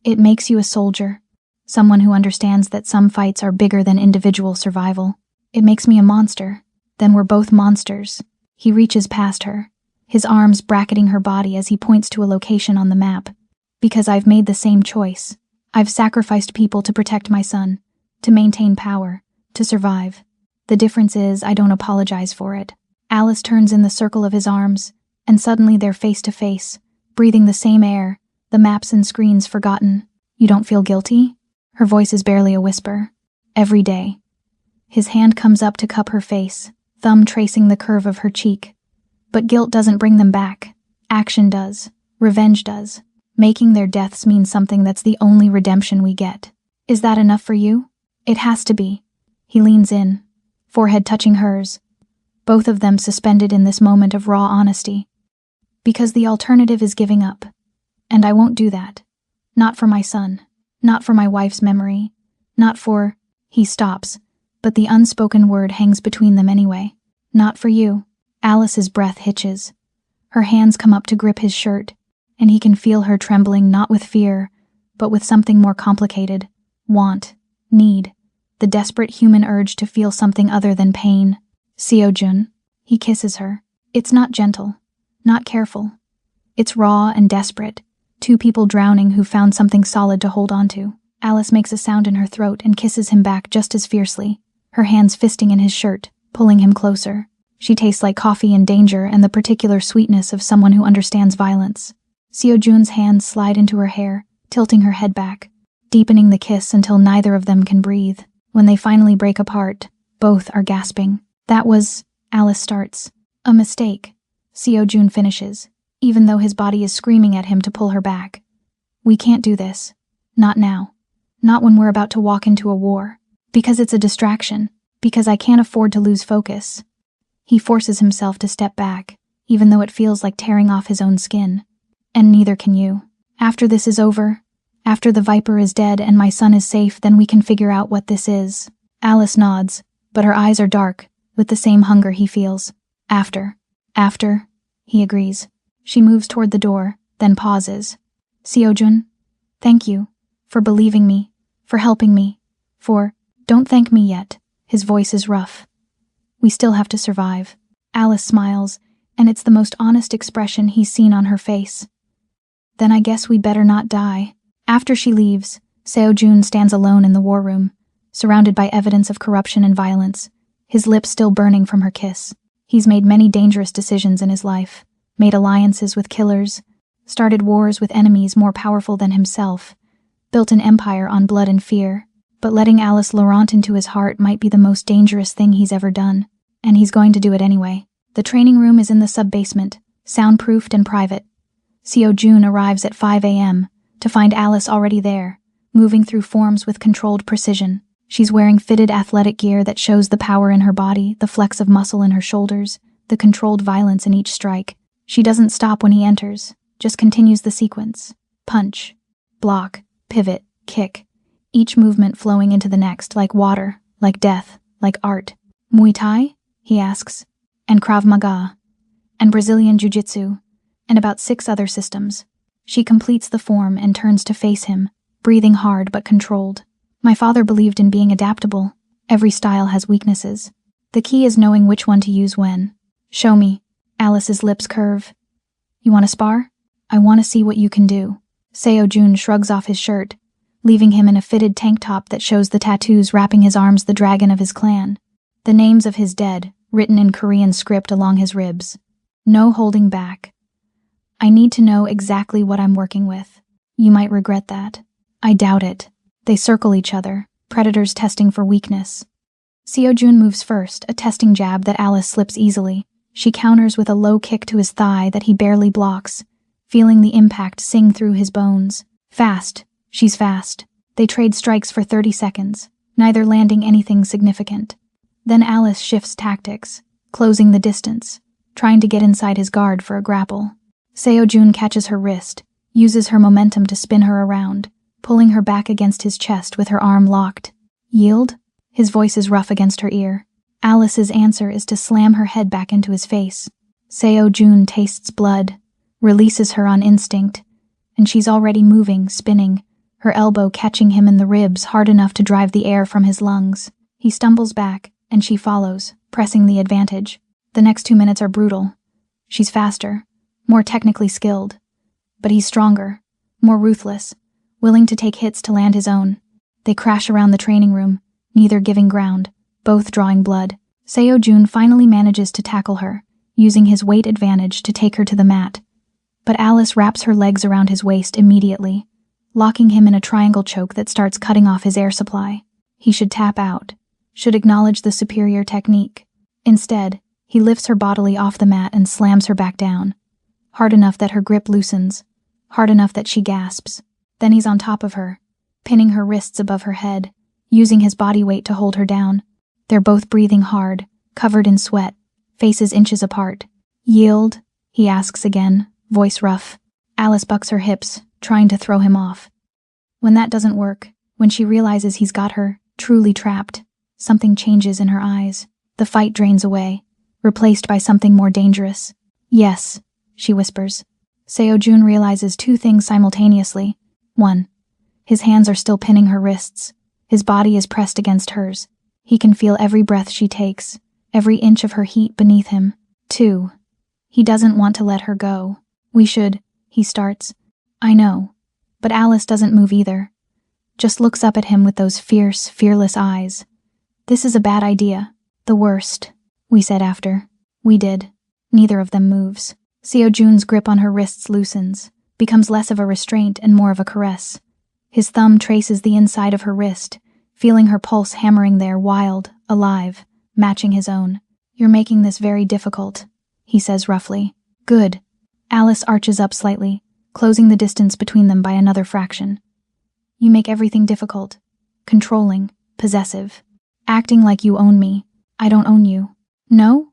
It makes you a soldier, someone who understands that some fights are bigger than individual survival. It makes me a monster. Then we're both monsters. He reaches past her, his arms bracketing her body as he points to a location on the map. Because I've made the same choice. I've sacrificed people to protect my son, to maintain power, to survive. The difference is I don't apologize for it. Alice turns in the circle of his arms, and suddenly they're face to face, breathing the same air, the maps and screens forgotten. You don't feel guilty? Her voice is barely a whisper. Every day. His hand comes up to cup her face, thumb tracing the curve of her cheek. But guilt doesn't bring them back. Action does. Revenge does. Making their deaths mean something that's the only redemption we get. Is that enough for you? It has to be. He leans in, forehead touching hers, both of them suspended in this moment of raw honesty. Because the alternative is giving up. And I won't do that. Not for my son. Not for my wife's memory. Not for... He stops, but the unspoken word hangs between them anyway. Not for you. Alice's breath hitches. Her hands come up to grip his shirt, and he can feel her trembling not with fear, but with something more complicated. Want. Need. The desperate human urge to feel something other than pain. Seo-jun. He kisses her. It's not gentle. Not careful. It's raw and desperate. 2 people drowning who found something solid to hold on to. Alice makes a sound in her throat and kisses him back just as fiercely, her hands fisting in his shirt, pulling him closer. She tastes like coffee and danger and the particular sweetness of someone who understands violence. Seo-jun's hands slide into her hair, tilting her head back, deepening the kiss until neither of them can breathe. When they finally break apart, both are gasping. That was, Alice starts. A mistake. Seo-jun finishes, even though his body is screaming at him to pull her back. We can't do this. Not now. Not when we're about to walk into a war. Because it's a distraction. Because I can't afford to lose focus. He forces himself to step back, even though it feels like tearing off his own skin. And neither can you. After this is over, after the Viper is dead and my son is safe, then we can figure out what this is. Alice nods, but her eyes are dark, with the same hunger he feels. After, he agrees. She moves toward the door, then pauses. Seo-jun, thank you, for believing me, for helping me, don't thank me yet. His voice is rough. We still have to survive. Alice smiles, and it's the most honest expression he's seen on her face. Then I guess we'd better not die. After she leaves, Seo-jun stands alone in the war room, surrounded by evidence of corruption and violence, his lips still burning from her kiss. He's made many dangerous decisions in his life, made alliances with killers, started wars with enemies more powerful than himself, built an empire on blood and fear. But letting Alice Laurent into his heart might be the most dangerous thing he's ever done, and he's going to do it anyway. The training room is in the sub-basement, soundproofed and private. Seo-jun arrives at 5 a.m. to find Alice already there, moving through forms with controlled precision. She's wearing fitted athletic gear that shows the power in her body, the flex of muscle in her shoulders, the controlled violence in each strike. She doesn't stop when he enters, just continues the sequence. Punch, block, pivot, kick. Each movement flowing into the next, like water, like death, like art. Muay Thai? He asks. And Krav Maga. And Brazilian Jiu-Jitsu. And about 6 other systems. She completes the form and turns to face him, breathing hard but controlled. My father believed in being adaptable. Every style has weaknesses. The key is knowing which one to use when. Show me. Alice's lips curve. You want to spar? I want to see what you can do. Seo Jun shrugs off his shirt, leaving him in a fitted tank top that shows the tattoos wrapping his arms, the dragon of his clan. The names of his dead, written in Korean script along his ribs. No holding back. I need to know exactly what I'm working with. You might regret that. I doubt it. They circle each other, predators testing for weakness. Seo Jun moves first, a testing jab that Alice slips easily. She counters with a low kick to his thigh that he barely blocks, feeling the impact sing through his bones. Fast. She's fast. They trade strikes for 30 seconds, neither landing anything significant. Then Alice shifts tactics, closing the distance, trying to get inside his guard for a grapple. Seo Jun catches her wrist, uses her momentum to spin her around, pulling her back against his chest with her arm locked. Yield? His voice is rough against her ear. Alice's answer is to slam her head back into his face. Seo Jun tastes blood, releases her on instinct, and she's already moving, spinning, her elbow catching him in the ribs hard enough to drive the air from his lungs. He stumbles back, and she follows, pressing the advantage. The next 2 minutes are brutal. She's faster, more technically skilled, but he's stronger, more ruthless, willing to take hits to land his own. They crash around the training room, neither giving ground, both drawing blood. Seo Jun finally manages to tackle her, using his weight advantage to take her to the mat. But Alice wraps her legs around his waist immediately, locking him in a triangle choke that starts cutting off his air supply. He should tap out, should acknowledge the superior technique. Instead, he lifts her bodily off the mat and slams her back down, hard enough that her grip loosens, hard enough that she gasps. Then he's on top of her, pinning her wrists above her head, using his body weight to hold her down. They're both breathing hard, covered in sweat, faces inches apart. Yield? He asks again, voice rough. Alice bucks her hips, trying to throw him off. When that doesn't work, when she realizes he's got her, truly trapped, something changes in her eyes. The fight drains away, replaced by something more dangerous. Yes, she whispers. Seo Jun realizes 2 things simultaneously. 1. His hands are still pinning her wrists. His body is pressed against hers. He can feel every breath she takes, every inch of her heat beneath him. 2. He doesn't want to let her go. We should, he starts. I know. But Alice doesn't move either. Just looks up at him with those fierce, fearless eyes. This is a bad idea. The worst. We said after. We did. Neither of them moves. Seo Jun's grip on her wrists loosens, becomes less of a restraint and more of a caress. His thumb traces the inside of her wrist, feeling her pulse hammering there, wild, alive, matching his own. You're making this very difficult, he says roughly. Good. Alice arches up slightly, closing the distance between them by another fraction. You make everything difficult. Controlling, possessive. Acting like you own me. I don't own you. No?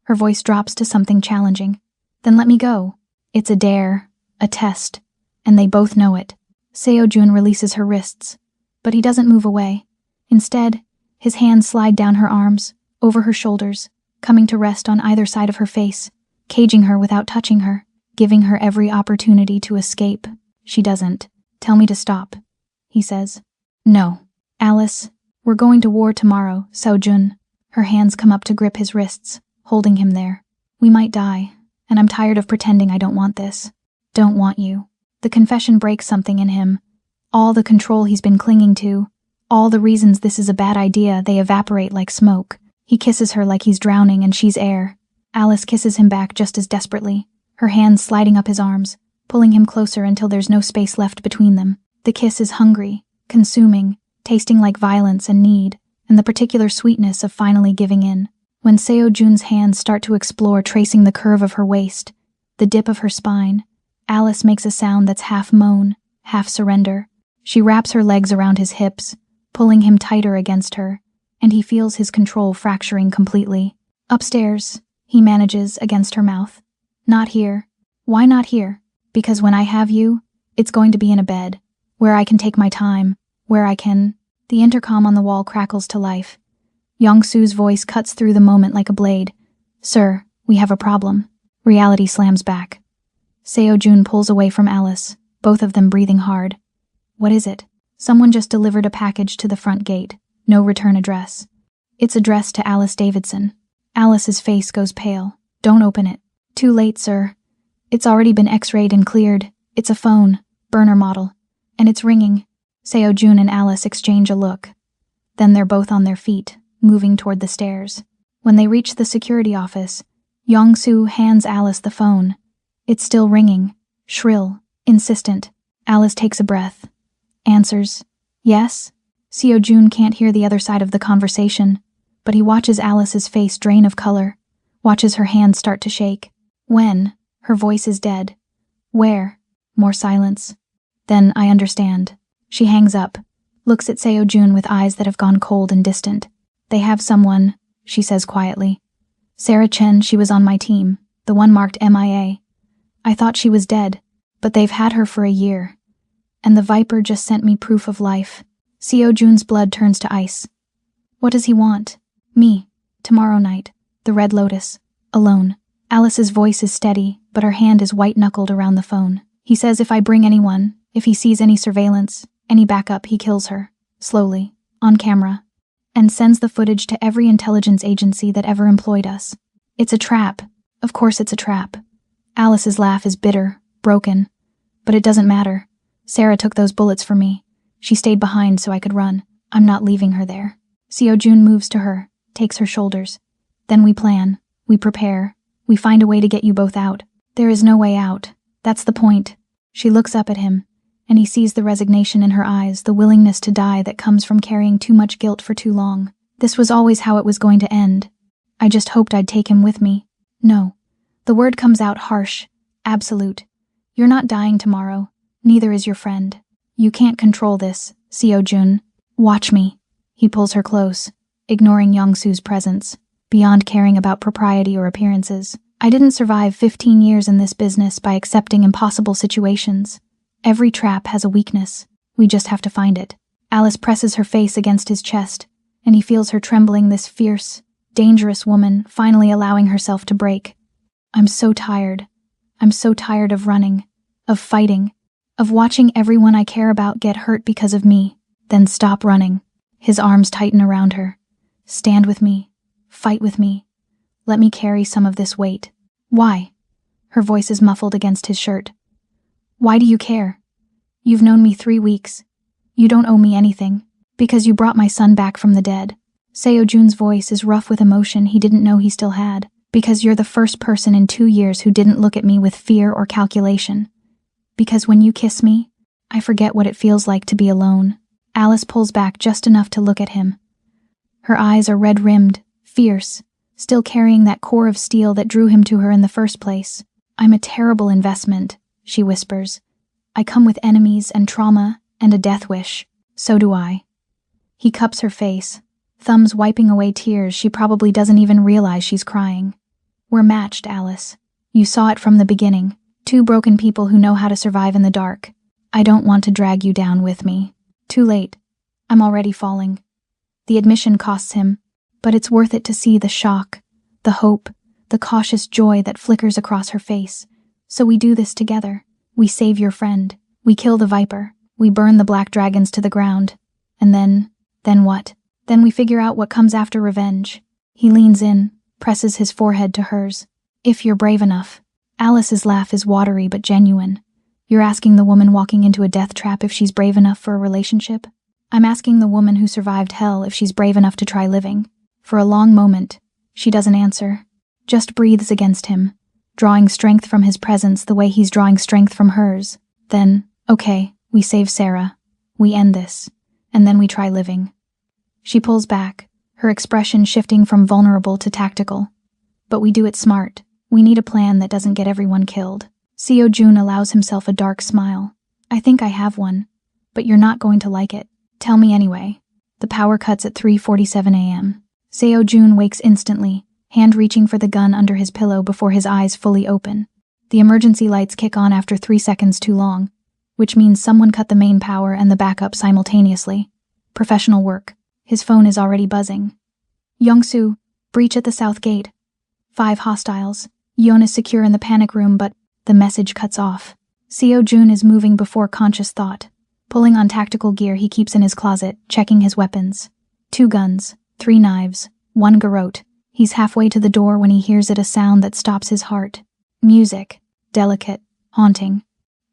Her voice drops to something challenging. Then let me go. It's a dare, a test, and they both know it. Seo Jun releases her wrists, but he doesn't move away. Instead, his hands slide down her arms, over her shoulders, coming to rest on either side of her face, caging her without touching her, giving her every opportunity to escape. She doesn't. Tell me to stop, he says. No. Alice, we're going to war tomorrow, Seo Jun. Her hands come up to grip his wrists, holding him there. We might die, and I'm tired of pretending I don't want this. Don't want you. The confession breaks something in him. All the control he's been clinging to, all the reasons this is a bad idea, they evaporate like smoke. He kisses her like he's drowning and she's air. Alice kisses him back just as desperately, her hands sliding up his arms, pulling him closer until there's no space left between them. The kiss is hungry, consuming, tasting like violence and need, and the particular sweetness of finally giving in. When Seo Jun's hands start to explore tracing the curve of her waist, the dip of her spine, Alice makes a sound that's half moan, half surrender. She wraps her legs around his hips, pulling him tighter against her, and he feels his control fracturing completely. Upstairs, he manages against her mouth. Not here. Why not here? Because when I have you, it's going to be in a bed, where I can take my time, where I can... The intercom on the wall crackles to life. Young-Soo's voice cuts through the moment like a blade. Sir, we have a problem. Reality slams back. Seo-jun pulls away from Alice, both of them breathing hard. What is it? Someone just delivered a package to the front gate. No return address. It's addressed to Alice Davidson. Alice's face goes pale. Don't open it. Too late, sir. It's already been x-rayed and cleared. It's a phone, burner model. And it's ringing. Seo-jun and Alice exchange a look. Then they're both on their feet, moving toward the stairs. When they reach the security office, Young-Soo hands Alice the phone. It's still ringing, shrill, insistent. Alice takes a breath. Answers. Yes? Seo-jun can't hear the other side of the conversation, but he watches Alice's face drain of color, watches her hands start to shake. When? Her voice is dead. Where? More silence. Then I understand. She hangs up, looks at Seo-jun with eyes that have gone cold and distant. They have someone, she says quietly. Sarah Chen, she was on my team, the one marked MIA. I thought she was dead, but they've had her for a year. And the Viper just sent me proof of life. Seo-jun's blood turns to ice. What does he want? Me. Tomorrow night. The Red Lotus. Alone. Alice's voice is steady, but her hand is white-knuckled around the phone. He says if I bring anyone, if he sees any surveillance, any backup, he kills her. Slowly. On camera. And sends the footage to every intelligence agency that ever employed us. It's a trap. Of course it's a trap. Alice's laugh is bitter, broken. But it doesn't matter. Sarah took those bullets for me. She stayed behind so I could run. I'm not leaving her there. Seo-jun moves to her, takes her shoulders. Then we plan. We prepare. We find a way to get you both out. There is no way out. That's the point. She looks up at him, and he sees the resignation in her eyes, the willingness to die that comes from carrying too much guilt for too long. This was always how it was going to end. I just hoped I'd take him with me. No. The word comes out harsh, absolute. You're not dying tomorrow. Neither is your friend. You can't control this, Seo-jun. Watch me. He pulls her close, ignoring Young-Soo's presence, beyond caring about propriety or appearances. I didn't survive 15 years in this business by accepting impossible situations. Every trap has a weakness. We just have to find it. Alice presses her face against his chest, and he feels her trembling, this fierce, dangerous woman finally allowing herself to break. I'm so tired. I'm so tired of running, of fighting, of watching everyone I care about get hurt because of me. Then stop running. His arms tighten around her. Stand with me. Fight with me. Let me carry some of this weight. Why? Her voice is muffled against his shirt. Why do you care? You've known me 3 weeks. You don't owe me anything. Because you brought my son back from the dead. Seo-jun's voice is rough with emotion he didn't know he still had. Because you're the first person in 2 years who didn't look at me with fear or calculation. Because when you kiss me, I forget what it feels like to be alone. Alice pulls back just enough to look at him. Her eyes are red-rimmed, fierce, still carrying that core of steel that drew him to her in the first place. I'm a terrible investment, she whispers. I come with enemies and trauma and a death wish. So do I. He cups her face, thumbs wiping away tears she probably doesn't even realize she's crying. We're matched, Alice. You saw it from the beginning. 2 broken people who know how to survive in the dark. I don't want to drag you down with me. Too late. I'm already falling. The admission costs him, but it's worth it to see the shock, the hope, the cautious joy that flickers across her face. So we do this together. We save your friend. We kill the Viper. We burn the black dragons to the ground. And then what? Then we figure out what comes after revenge. He leans in, presses his forehead to hers. If you're brave enough. Alice's laugh is watery but genuine. You're asking the woman walking into a death trap if she's brave enough for a relationship? I'm asking the woman who survived hell if she's brave enough to try living. For a long moment, she doesn't answer. Just breathes against him, drawing strength from his presence the way he's drawing strength from hers. Then, okay, we save Sarah. We end this. And then we try living. She pulls back, her expression shifting from vulnerable to tactical. But we do it smart. We need a plan that doesn't get everyone killed. Seo-jun allows himself a dark smile. I think I have one, but you're not going to like it. Tell me anyway. The power cuts at 3:47 a.m. Seo Jun wakes instantly, hand reaching for the gun under his pillow before his eyes fully open. The emergency lights kick on after 3 seconds too long, which means someone cut the main power and the backup simultaneously. Professional work. His phone is already buzzing. Yongsoo, breach at the south gate. 5 hostiles. Yeon is secure in the panic room, but the message cuts off. Seo Jun is moving before conscious thought. Pulling on tactical gear he keeps in his closet, checking his weapons. 2 guns, 3 knives, 1 garrote. He's halfway to the door when he hears a sound that stops his heart. Music. Delicate. Haunting.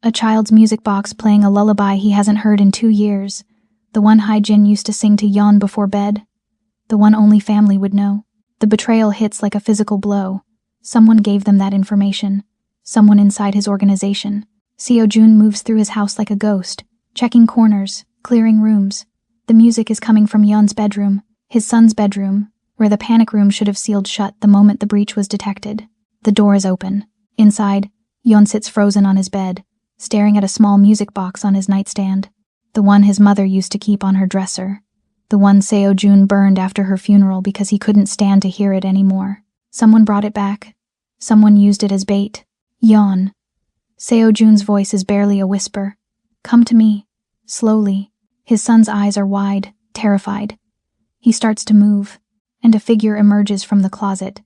A child's music box playing a lullaby he hasn't heard in 2 years. The one Hae-jin used to sing to Yeon before bed. The one only family would know. The betrayal hits like a physical blow. Someone gave them that information. Someone inside his organization. Seo Jun moves through his house like a ghost, checking corners, clearing rooms. The music is coming from Yeon's bedroom, his son's bedroom, where the panic room should have sealed shut the moment the breach was detected. The door is open. Inside, Yeon sits frozen on his bed, staring at a small music box on his nightstand. The one his mother used to keep on her dresser. The one Seo Jun burned after her funeral because he couldn't stand to hear it anymore. Someone brought it back. Someone used it as bait. Yeon. Seo Jun's voice is barely a whisper. Come to me. Slowly. His son's eyes are wide, terrified. He starts to move, and a figure emerges from the closet.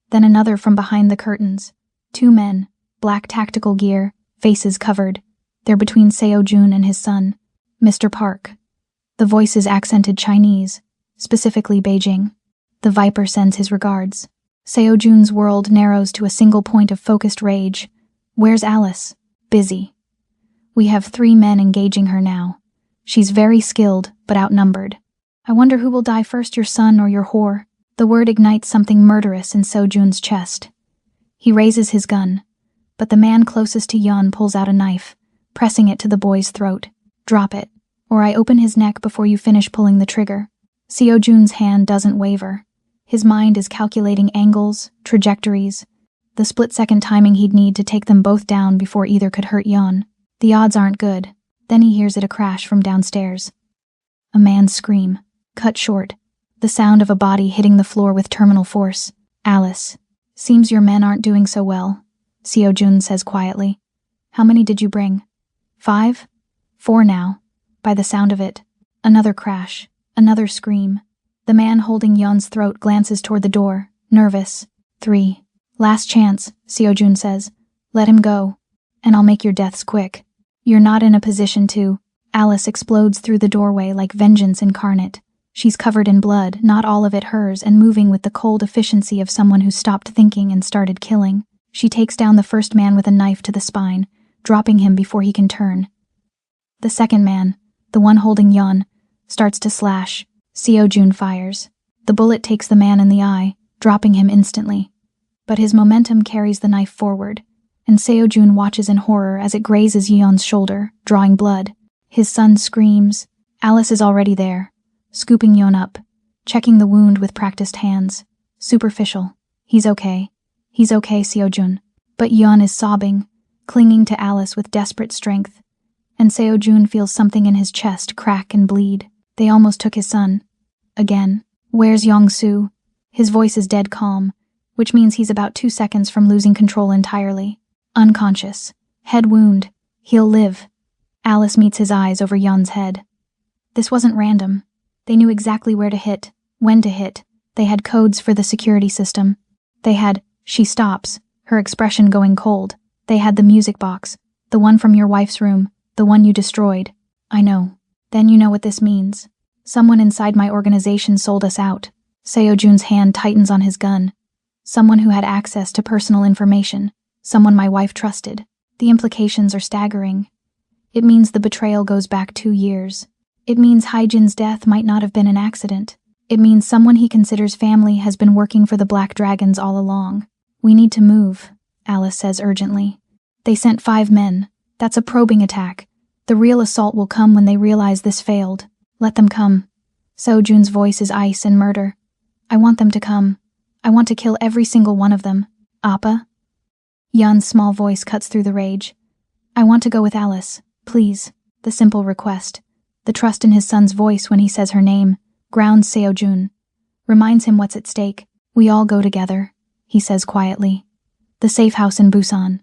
Then another from behind the curtains. 2 men, black tactical gear, faces covered. They're between Seo Jun and his son, Mr. Park. The voice is accented Chinese, specifically Beijing. The Viper sends his regards. Seo Jun's world narrows to a single point of focused rage. Where's Alice? Busy. We have 3 men engaging her now. She's very skilled, but outnumbered. I wonder who will die first, your son or your whore. The word ignites something murderous in Seo Jun's chest. He raises his gun, but the man closest to Yeon pulls out a knife, pressing it to the boy's throat. Drop it, or I open his neck before you finish pulling the trigger. Seo Jun's hand doesn't waver. His mind is calculating angles, trajectories, the split-second timing he'd need to take them both down before either could hurt Yeon. The odds aren't good. Then he hears a crash from downstairs. A man's scream, cut short. The sound of a body hitting the floor with terminal force. Alice. Seems your men aren't doing so well, Seo Jun says quietly. How many did you bring? 5? 4 now. By the sound of it. Another crash. Another scream. The man holding Yeon's throat glances toward the door, nervous. 3. Last chance, Seo Jun says. Let him go, and I'll make your deaths quick. You're not in a position to. Alice explodes through the doorway like vengeance incarnate. She's covered in blood, not all of it hers, and moving with the cold efficiency of someone who stopped thinking and started killing. She takes down the first man with a knife to the spine, dropping him before he can turn. The second man, the one holding Yeon, starts to slash. Seo Jun fires. The bullet takes the man in the eye, dropping him instantly. But his momentum carries the knife forward, and Seo Jun watches in horror as it grazes Yeon's shoulder, drawing blood. His son screams. Alice is already there, scooping Yeon up, checking the wound with practiced hands. Superficial. He's okay. He's okay, Seo Jun. But Yeon is sobbing, clinging to Alice with desperate strength, and Seo Jun feels something in his chest crack and bleed. They almost took his son. Again. Where's Yongsoo? His voice is dead calm, which means he's about 2 seconds from losing control entirely. Unconscious. Head wound. He'll live. Alice meets his eyes over Yeon's head. This wasn't random. They knew exactly where to hit, when to hit. They had codes for the security system. They had, she stops, her expression going cold. They had the music box, the one from your wife's room, the one you destroyed. I know. Then you know what this means. Someone inside my organization sold us out. Seo Jun's hand tightens on his gun. Someone who had access to personal information. Someone my wife trusted. The implications are staggering. It means the betrayal goes back 2 years. It means Hae-jin's death might not have been an accident. It means someone he considers family has been working for the Black Dragons all along. We need to move, Alice says urgently. They sent 5 men. That's a probing attack. The real assault will come when they realize this failed. Let them come. Seo Jun's voice is ice and murder. I want them to come. I want to kill every single one of them. Appa? Yeon's small voice cuts through the rage. I want to go with Alice, please. The simple request. The trust in his son's voice when he says her name. grounds Seo-jun. Reminds him what's at stake. We all go together, he says quietly. The safe house in Busan.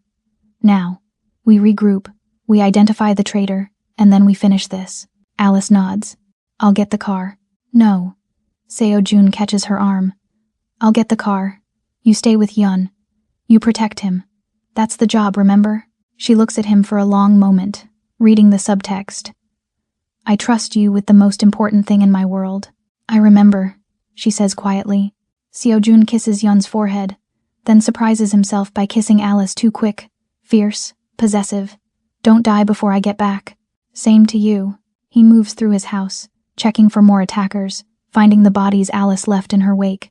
Now, we regroup, we identify the traitor, and then we finish this. Alice nods. I'll get the car. No. Seo-jun catches her arm. I'll get the car. You stay with Yun. You protect him. That's the job, remember? She looks at him for a long moment, reading the subtext. I trust you with the most important thing in my world. I remember, she says quietly. Seo-jun kisses Yun's forehead, then surprises himself by kissing Alice too quick, fierce, possessive. Don't die before I get back. Same to you. He moves through his house, checking for more attackers, finding the bodies Alice left in her wake.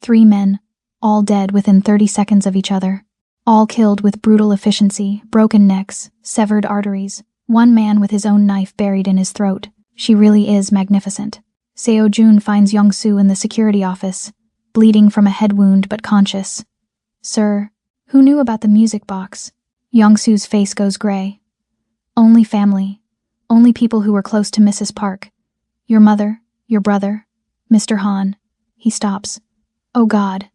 3 men, all dead within 30 seconds of each other. All killed with brutal efficiency, broken necks, severed arteries. 1 man with his own knife buried in his throat. She really is magnificent. Seo-jun finds Young-soo in the security office, bleeding from a head wound but conscious. Sir, who knew about the music box? Young-soo's face goes gray. Only family. Only people who were close to Mrs. Park. Your mother, your brother, Mr. Han. He stops. Oh God.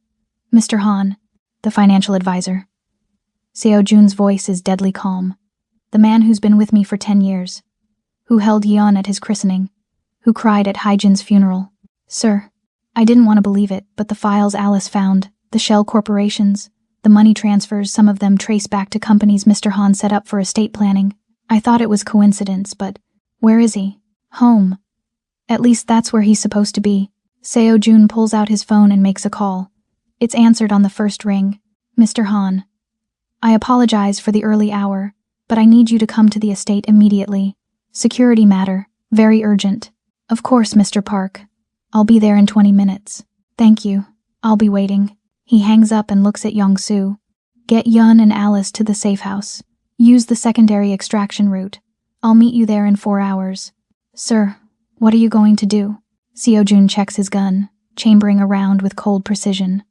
Mr. Han, the financial advisor. Seo-jun's voice is deadly calm. The man who's been with me for 10 years. Who held Yeon at his christening. Who cried at Haejin's funeral. Sir, I didn't want to believe it, but the files Alice found, the shell corporations, the money transfers, some of them trace back to companies Mr. Han set up for estate planning. I thought it was coincidence, but where is he? Home. At least that's where he's supposed to be. Seo-jun pulls out his phone and makes a call. It's answered on the first ring. Mr. Han. I apologize for the early hour, but I need you to come to the estate immediately. Security matter, very urgent. Of course, Mr. Park. I'll be there in 20 minutes. Thank you. I'll be waiting. He hangs up and looks at Young-soo. Get Yun and Alice to the safe house. Use the secondary extraction route. I'll meet you there in 4 hours. Sir, what are you going to do? Seo-jun checks his gun, chambering around with cold precision.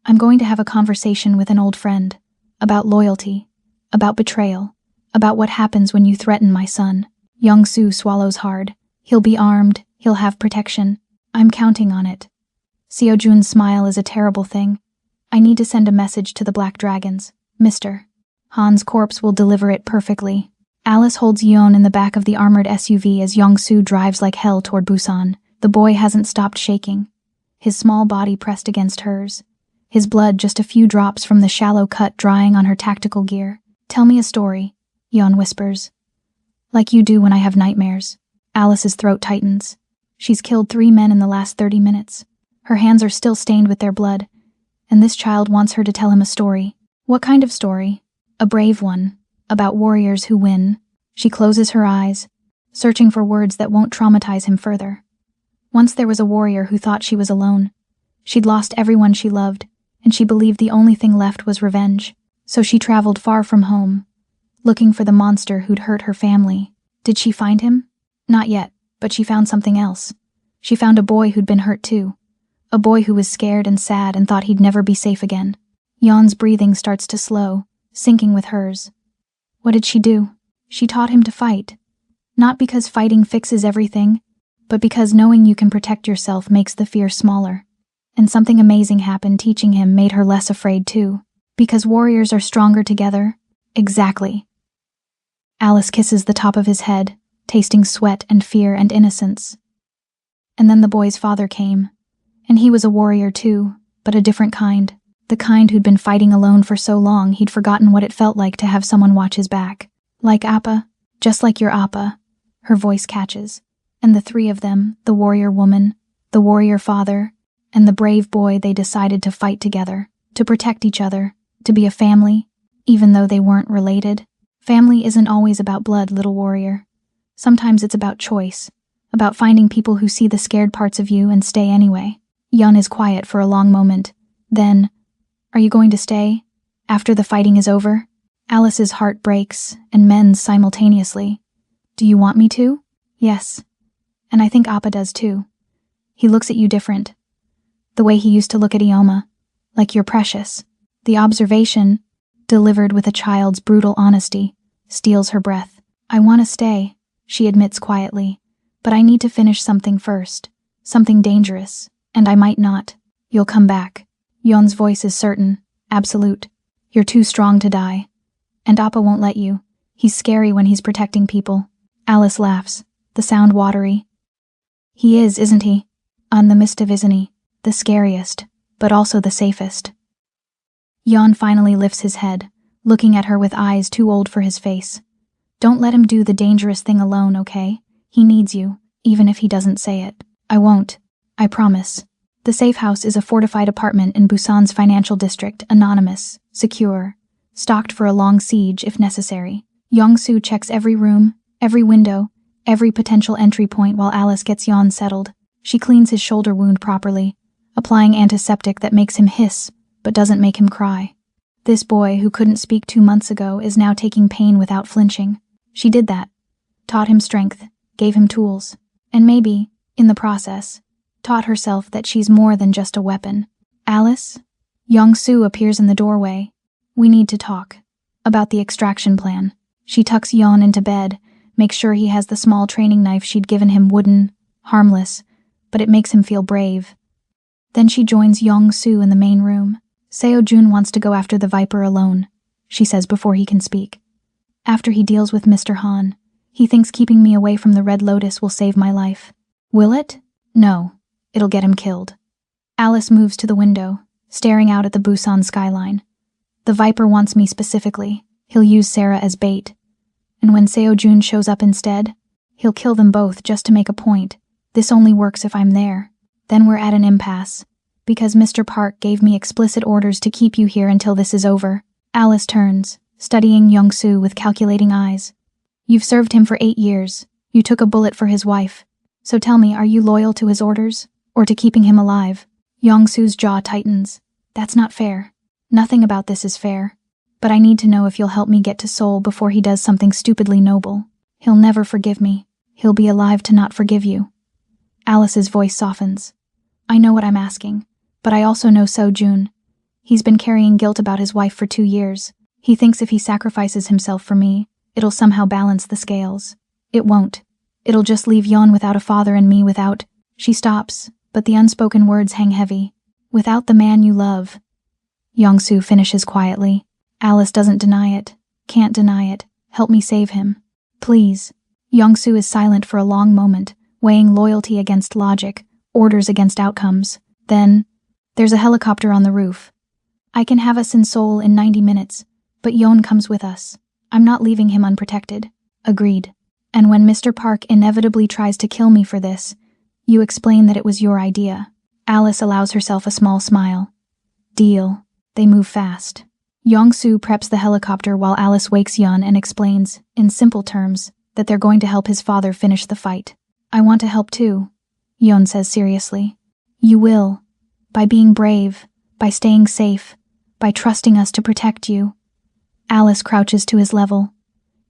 I'm going to have a conversation with an old friend. About loyalty. About betrayal. About what happens when you threaten my son. Young-soo swallows hard. He'll be armed. He'll have protection. I'm counting on it. Seo-jun's smile is a terrible thing. I need to send a message to the Black Dragons. Mr. Han's corpse will deliver it perfectly. Alice holds Yeon in the back of the armored SUV as Young-soo drives like hell toward Busan. The boy hasn't stopped shaking, his small body pressed against hers, his blood just a few drops from the shallow cut drying on her tactical gear. Tell me a story, Yeon whispers. Like you do when I have nightmares. Alice's throat tightens. She's killed 3 men in the last 30 minutes. Her hands are still stained with their blood, and this child wants her to tell him a story. What kind of story? A brave one, about warriors who win. She closes her eyes, searching for words that won't traumatize him further. Once there was a warrior who thought she was alone. She'd lost everyone she loved, and she believed the only thing left was revenge. So she traveled far from home, looking for the monster who'd hurt her family. Did she find him? Not yet, but she found something else. She found a boy who'd been hurt too. A boy who was scared and sad and thought he'd never be safe again. Yeon's breathing starts to slow, syncing with hers. What did she do? She taught him to fight. Not because fighting fixes everything, but because knowing you can protect yourself makes the fear smaller. And something amazing happened teaching him made her less afraid too. Because warriors are stronger together. Exactly. Alice kisses the top of his head, tasting sweat and fear and innocence. And then the boy's father came. And he was a warrior too, but a different kind. The kind who'd been fighting alone for so long he'd forgotten what it felt like to have someone watch his back. Like Appa, just like your Appa, her voice catches. And the 3 of them, the warrior woman, the warrior father, and the brave boy, they decided to fight together, to protect each other, to be a family, even though they weren't related. Family isn't always about blood, little warrior. Sometimes it's about choice, about finding people who see the scared parts of you and stay anyway. Yun is quiet for a long moment. Then, are you going to stay? After the fighting is over? Alice's heart breaks, and Men's simultaneously. Do you want me to? Yes. And I think Appa does too. He looks at you different. The way he used to look at Ioma. Like you're precious. The observation, delivered with a child's brutal honesty, steals her breath. I want to stay, she admits quietly. But I need to finish something first. Something dangerous, and I might not. You'll come back. Yon's voice is certain, absolute. You're too strong to die. And Appa won't let you. He's scary when he's protecting people. Alice laughs, the sound watery. He is, isn't he? The Mistiff, isn't he? The scariest, but also the safest. Yon finally lifts his head, looking at her with eyes too old for his face. Don't let him do the dangerous thing alone, okay? He needs you, even if he doesn't say it. I won't. I promise. The safe house is a fortified apartment in Busan's financial district, anonymous, secure, stocked for a long siege if necessary. Yong-soo checks every room, every window, every potential entry point while Alice gets Yon settled. She cleans his shoulder wound properly, applying antiseptic that makes him hiss, but doesn't make him cry. This boy, who couldn't speak 2 months ago, is now taking pain without flinching. She did that. Taught him strength, gave him tools, and maybe, in the process, taught herself that she's more than just a weapon. Alice? Yong-soo appears in the doorway. We need to talk. About the extraction plan. She tucks Yon into bed, makes sure he has the small training knife she'd given him, wooden, harmless, but it makes him feel brave. Then she joins Yong-soo in the main room. Seo-jun wants to go after the Viper alone, she says before he can speak. After he deals with Mr. Han, he thinks keeping me away from the Red Lotus will save my life. Will it? No. It'll get him killed. Alice moves to the window, staring out at the Busan skyline. The Viper wants me specifically. He'll use Sarah as bait. And when Seo-jun shows up instead, he'll kill them both just to make a point. This only works if I'm there. Then we're at an impasse. Because Mr. Park gave me explicit orders to keep you here until this is over. Alice turns, studying Yong-soo with calculating eyes. You've served him for 8 years. You took a bullet for his wife. So tell me, are you loyal to his orders? Or to keeping him alive? Yong-soo's jaw tightens. That's not fair. Nothing about this is fair. But I need to know if you'll help me get to Seoul before he does something stupidly noble. He'll never forgive me. He'll be alive to not forgive you. Alice's voice softens. I know what I'm asking, but I also know Seo-jun. He's been carrying guilt about his wife for 2 years. He thinks if he sacrifices himself for me, it'll somehow balance the scales. It won't. It'll just leave Yon without a father and me without... She stops, but the unspoken words hang heavy. Without the man you love. Yong-soo finishes quietly. Alice doesn't deny it. Can't deny it. Help me save him. Please. Yong-soo is silent for a long moment, weighing loyalty against logic, orders against outcomes. Then, there's a helicopter on the roof. I can have us in Seoul in 90 minutes, but Yon comes with us. I'm not leaving him unprotected. Agreed. And when Mr. Park inevitably tries to kill me for this, you explain that it was your idea. Alice allows herself a small smile. Deal. They move fast. Yong-soo preps the helicopter while Alice wakes Yon and explains, in simple terms, that they're going to help his father finish the fight. I want to help too, Yon says seriously. You will. By being brave, by staying safe, by trusting us to protect you. Alice crouches to his level.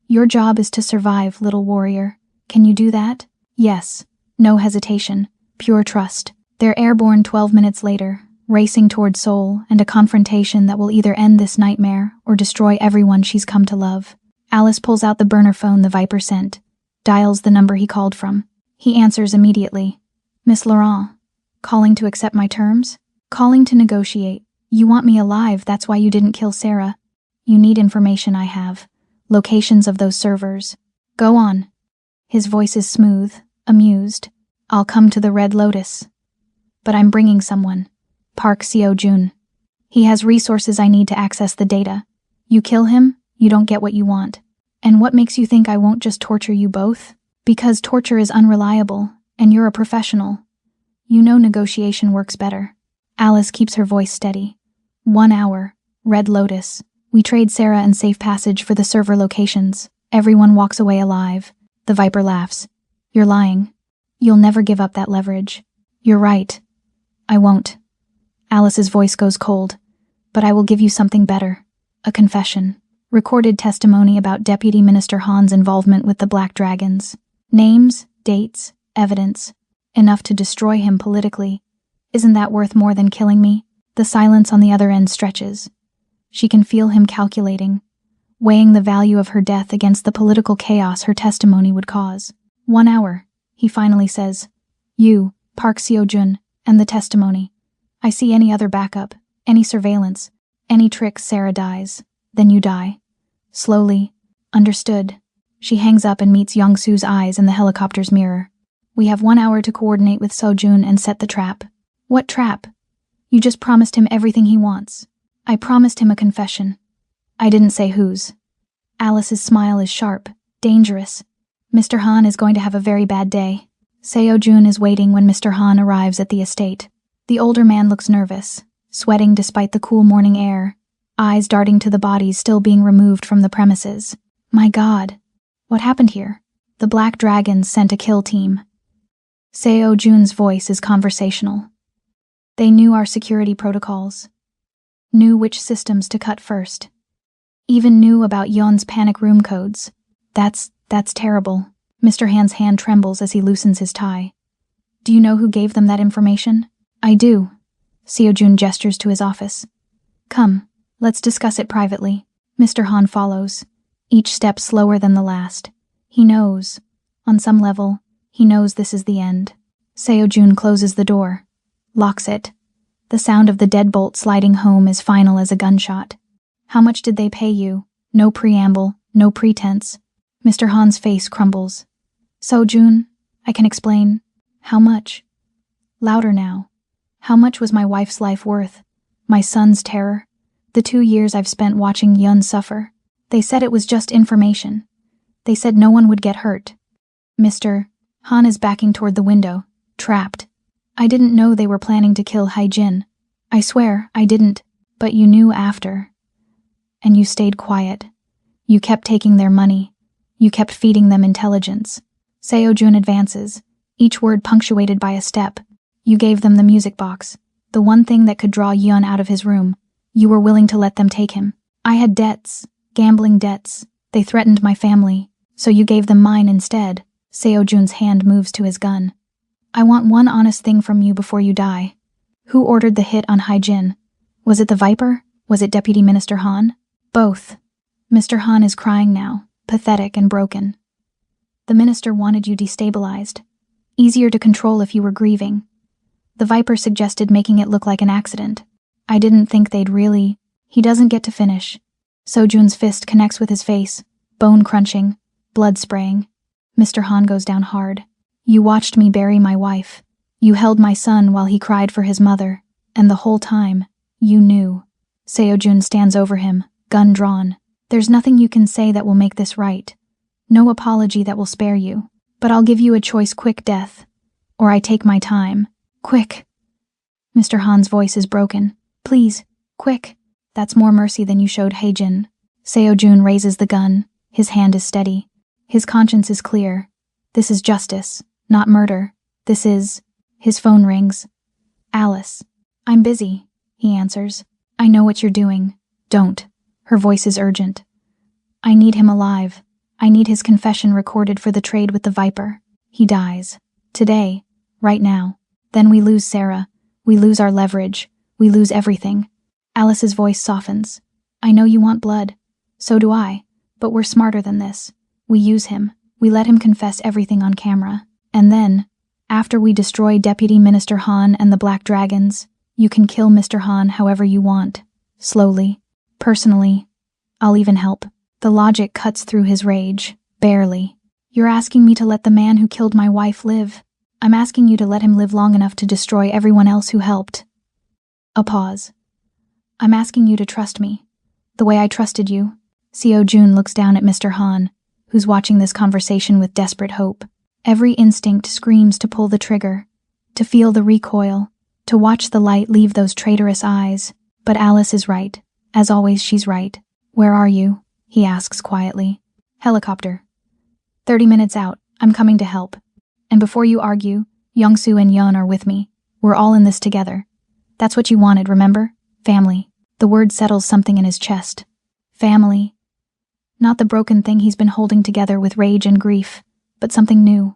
Your job is to survive, little warrior. Can you do that? Yes. No hesitation. Pure trust. They're airborne 12 minutes later, racing toward Seoul and a confrontation that will either end this nightmare or destroy everyone she's come to love. Alice pulls out the burner phone the Viper sent, dials the number he called from. He answers immediately. Miss Laurent. Calling to accept my terms? Calling to negotiate. You want me alive, that's why you didn't kill Sarah. You need information I have. Locations of those servers. Go on. His voice is smooth, amused. I'll come to the Red Lotus. But I'm bringing someone. Park Seo-jun. He has resources I need to access the data. You kill him, you don't get what you want. And what makes you think I won't just torture you both? Because torture is unreliable, and you're a professional. You know negotiation works better. Alice keeps her voice steady. 1 hour. Red Lotus. We trade Sarah and safe passage for the server locations. Everyone walks away alive. The Viper laughs. You're lying. You'll never give up that leverage. You're right. I won't. Alice's voice goes cold. But I will give you something better. A confession. Recorded testimony about Deputy Minister Han's involvement with the Black Dragons. Names, dates, evidence. Enough to destroy him politically. Isn't that worth more than killing me? The silence on the other end stretches. She can feel him calculating, weighing the value of her death against the political chaos her testimony would cause. 1 hour, he finally says. You, Park Seo-jun, and the testimony. I see any other backup, any surveillance, any tricks, Sarah dies. Then you die. Slowly. Understood. She hangs up and meets Young-soo's eyes in the helicopter's mirror. We have 1 hour to coordinate with Seo-jun and set the trap. What trap? You just promised him everything he wants. I promised him a confession. I didn't say whose. Alice's smile is sharp, dangerous. Mr. Han is going to have a very bad day. Seo-jun is waiting when Mr. Han arrives at the estate. The older man looks nervous, sweating despite the cool morning air, eyes darting to the bodies still being removed from the premises. My God, what happened here? The Black Dragons sent a kill team. Seo-jun's voice is conversational. They knew our security protocols, knew which systems to cut first, even knew about Yeon's panic room codes. That's terrible. Mr. Han's hand trembles as he loosens his tie. Do you know who gave them that information? I do. Seo-jun gestures to his office. Come, let's discuss it privately. Mr. Han follows, each step slower than the last. He knows. On some level, he knows this is the end. Seo-jun closes the door, locks it. The sound of the deadbolt sliding home is final as a gunshot. How much did they pay you? No preamble, no pretense. Mr. Han's face crumbles. Seo-jun, I can explain. How much? Louder now. How much was my wife's life worth? My son's terror? The 2 years I've spent watching Yeon suffer? They said it was just information. They said no one would get hurt. Mr. Han is backing toward the window, trapped. I didn't know they were planning to kill Hae-jin. I swear, I didn't. But you knew after. And you stayed quiet. You kept taking their money. You kept feeding them intelligence. Seo-jun advances, each word punctuated by a step. You gave them the music box, the one thing that could draw Yeon out of his room. You were willing to let them take him. I had debts, gambling debts. They threatened my family, so you gave them mine instead. Seo-jun's hand moves to his gun. I want one honest thing from you before you die. Who ordered the hit on Hae-jin? Was it the Viper? Was it Deputy Minister Han? Both. Mr. Han is crying now, pathetic and broken. The minister wanted you destabilized. Easier to control if you were grieving. The Viper suggested making it look like an accident. I didn't think they'd really... He doesn't get to finish. Seo-jun's fist connects with his face, bone crunching, blood spraying. Mr. Han goes down hard. You watched me bury my wife. You held my son while he cried for his mother. And the whole time, you knew. Seo-jun stands over him, gun drawn. There's nothing you can say that will make this right. No apology that will spare you. But I'll give you a choice: quick death. Or I take my time. Quick. Mr. Han's voice is broken. Please, quick. That's more mercy than you showed Hae-jin. Seo-jun raises the gun. His hand is steady. His conscience is clear. This is justice, not murder. This is... His phone rings. Alice. I'm busy, he answers. I know what you're doing. Don't. Her voice is urgent. I need him alive. I need his confession recorded for the trade with the Viper. He dies. Today. Right now. Then we lose Sarah. We lose our leverage. We lose everything. Alice's voice softens. I know you want blood. So do I. But we're smarter than this. We use him. We let him confess everything on camera. And then, after we destroy Deputy Minister Han and the Black Dragons, you can kill Mr. Han however you want. Slowly. Personally. I'll even help. The logic cuts through his rage. Barely. You're asking me to let the man who killed my wife live. I'm asking you to let him live long enough to destroy everyone else who helped. A pause. I'm asking you to trust me. The way I trusted you. Seo-jun looks down at Mr. Han, who's watching this conversation with desperate hope. Every instinct screams to pull the trigger, to feel the recoil, to watch the light leave those traitorous eyes. But Alice is right. As always, she's right. Where are you? He asks quietly. Helicopter. 30 minutes out. I'm coming to help. And before you argue, Young-soo and Yeon are with me. We're all in this together. That's what you wanted, remember? Family. The word settles something in his chest. Family. Not the broken thing he's been holding together with rage and grief, but something new.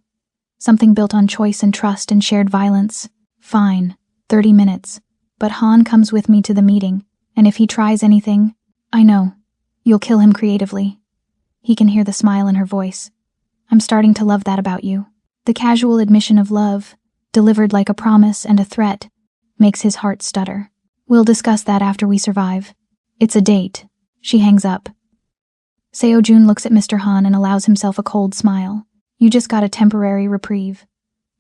Something built on choice and trust and shared violence. Fine. 30 minutes. But Han comes with me to the meeting, and if he tries anything, I know. You'll kill him creatively. He can hear the smile in her voice. I'm starting to love that about you. The casual admission of love, delivered like a promise and a threat, makes his heart stutter. We'll discuss that after we survive. It's a date. She hangs up. Seo-jun looks at Mr. Han and allows himself a cold smile. You just got a temporary reprieve.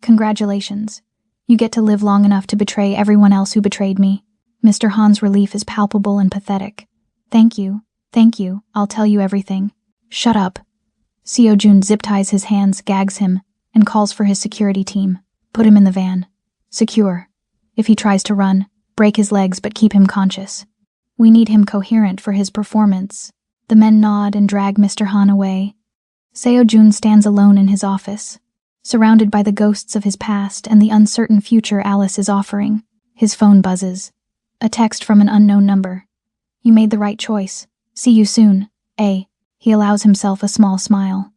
Congratulations. You get to live long enough to betray everyone else who betrayed me. Mr. Han's relief is palpable and pathetic. Thank you, I'll tell you everything. Shut up. Seo-jun zip-ties his hands, gags him, and calls for his security team. Put him in the van. Secure. If he tries to run, break his legs but keep him conscious. We need him coherent for his performance. The men nod and drag Mr. Han away. Seo-jun stands alone in his office, surrounded by the ghosts of his past and the uncertain future Alice is offering. His phone buzzes. A text from an unknown number. You made the right choice. See you soon. A. He allows himself a small smile.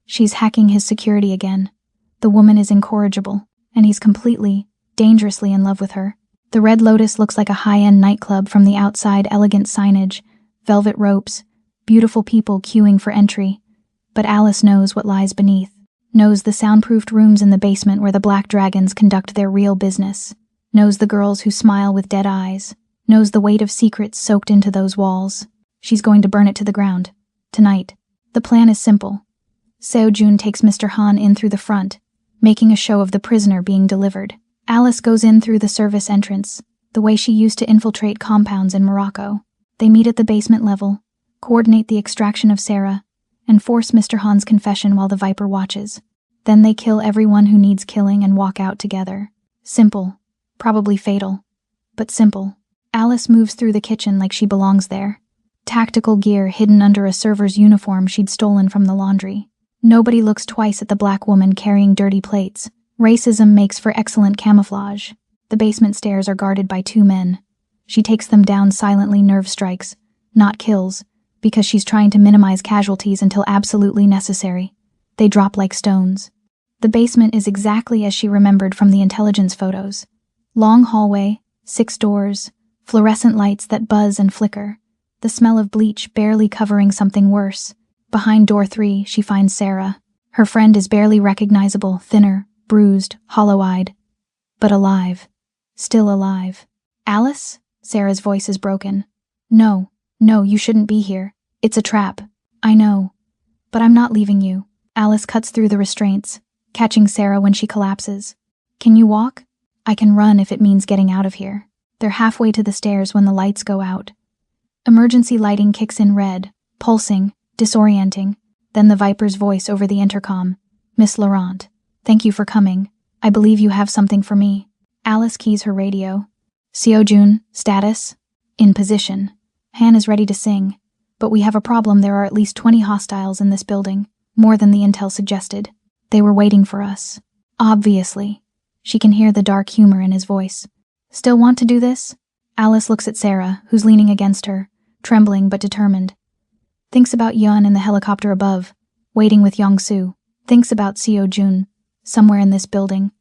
She's hacking his security again. The woman is incorrigible, and he's completely, dangerously in love with her. The Red Lotus looks like a high-end nightclub from the outside, elegant signage, velvet ropes, beautiful people queuing for entry. But Alice knows what lies beneath, knows the soundproofed rooms in the basement where the Black Dragons conduct their real business, knows the girls who smile with dead eyes, knows the weight of secrets soaked into those walls. She's going to burn it to the ground. Tonight. The plan is simple. Seo-jun takes Mr. Han in through the front, making a show of the prisoner being delivered. Alice goes in through the service entrance, the way she used to infiltrate compounds in Morocco. They meet at the basement level, coordinate the extraction of Sarah, and force Mr. Han's confession while the Viper watches. Then they kill everyone who needs killing and walk out together. Simple. Probably fatal. But simple. Alice moves through the kitchen like she belongs there. Tactical gear hidden under a server's uniform she'd stolen from the laundry. Nobody looks twice at the black woman carrying dirty plates. Racism makes for excellent camouflage. The basement stairs are guarded by 2 men. She takes them down silently, nerve strikes, not kills, because she's trying to minimize casualties until absolutely necessary. They drop like stones. The basement is exactly as she remembered from the intelligence photos. Long hallway, 6 doors, fluorescent lights that buzz and flicker. The smell of bleach barely covering something worse. Behind door 3, she finds Sarah. Her friend is barely recognizable, thinner, bruised, hollow-eyed, but alive. Still alive. Alice? Sarah's voice is broken. No, you shouldn't be here. It's a trap. I know. But I'm not leaving you. Alice cuts through the restraints, catching Sarah when she collapses. Can you walk? I can run if it means getting out of here. They're halfway to the stairs when the lights go out. Emergency lighting kicks in red, pulsing, disorienting. Then the Viper's voice over the intercom. Miss Laurent, thank you for coming. I believe you have something for me. Alice keys her radio. Seo-jun, status? In position. Han is ready to sing. But we have a problem. There are at least 20 hostiles in this building, more than the intel suggested. They were waiting for us. Obviously. She can hear the dark humor in his voice. Still want to do this? Alice looks at Sarah, who's leaning against her, trembling but determined. Thinks about Yun in the helicopter above, waiting with Yong-soo. Thinks about Seo-jun, somewhere in this building,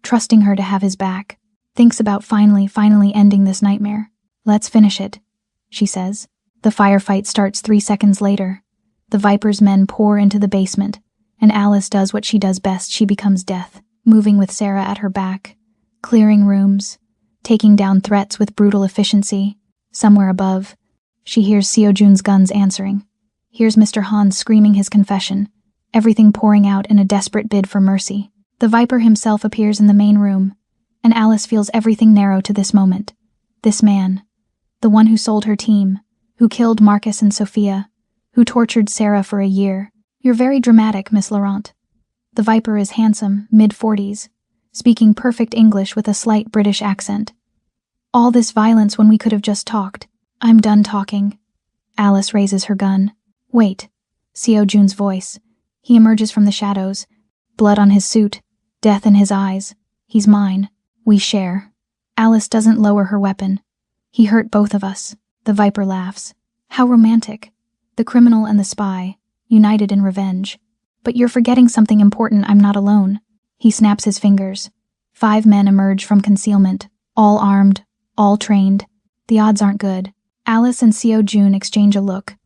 trusting her to have his back. Thinks about finally ending this nightmare. Let's finish it, she says. The firefight starts 3 seconds later. The Viper's men pour into the basement, and Alice does what she does best. She becomes death, moving with Sarah at her back, clearing rooms, taking down threats with brutal efficiency. Somewhere above, she hears Seo-jun's guns answering. Hears Mr. Han screaming his confession, everything pouring out in a desperate bid for mercy. The Viper himself appears in the main room, and Alice feels everything narrow to this moment. This man, the one who sold her team, who killed Marcus and Sophia, who tortured Sarah for a year. You're very dramatic, Miss Laurent. The Viper is handsome, mid-40s, speaking perfect English with a slight British accent. All this violence when we could have just talked. I'm done talking. Alice raises her gun. Wait. Seo-jun's voice. He emerges from the shadows. Blood on his suit. Death in his eyes. He's mine. We share. Alice doesn't lower her weapon. He hurt both of us. The Viper laughs. How romantic. The criminal and the spy, united in revenge. But you're forgetting something important. I'm not alone. He snaps his fingers. 5 men emerge from concealment, all armed, all trained. The odds aren't good. Alice and Seo-jun exchange a look,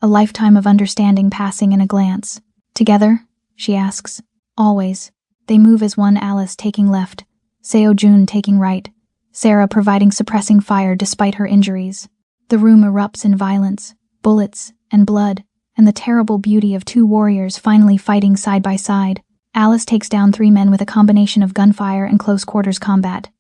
a lifetime of understanding passing in a glance. Together? She asks. Always. They move as one, Alice taking left, Seo-jun taking right, Sarah providing suppressing fire despite her injuries. The room erupts in violence, bullets, and blood, and the terrible beauty of two warriors finally fighting side by side. Alice takes down 3 men with a combination of gunfire and close-quarters combat.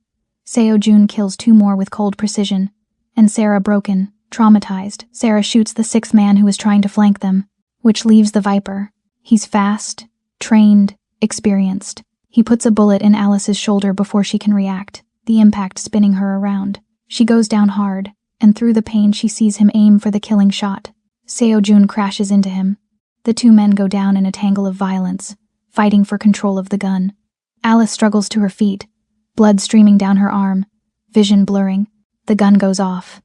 Seo-jun kills 2 more with cold precision, and Sarah broken, traumatized. Sarah shoots the 6th man who is trying to flank them, which leaves the Viper. He's fast, trained, experienced. He puts a bullet in Alice's shoulder before she can react, the impact spinning her around. She goes down hard, and through the pain she sees him aim for the killing shot. Seo-jun crashes into him. The 2 men go down in a tangle of violence, fighting for control of the gun. Alice struggles to her feet, blood streaming down her arm, vision blurring. The gun goes off.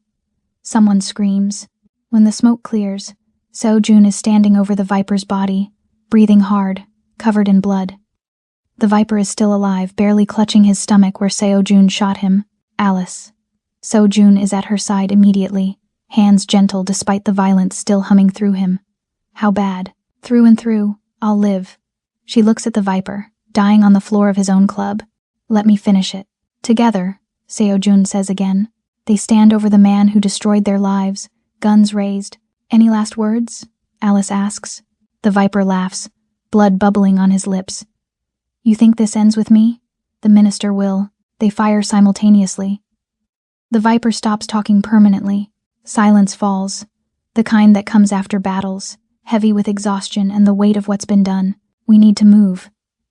Someone screams. When the smoke clears, Seo-jun is standing over the Viper's body, breathing hard, covered in blood. The Viper is still alive, barely clutching his stomach where Seo-jun shot him. Alice. Seo-jun is at her side immediately, hands gentle despite the violence still humming through him. How bad? Through and through, I'll live. She looks at the Viper, dying on the floor of his own club. Let me finish it. Together, Seo-jun says again. They stand over the man who destroyed their lives, guns raised. Any last words? Alice asks. The Viper laughs, blood bubbling on his lips. You think this ends with me? The minister will. They fire simultaneously. The Viper stops talking permanently. Silence falls, the kind that comes after battles, heavy with exhaustion and the weight of what's been done. We need to move.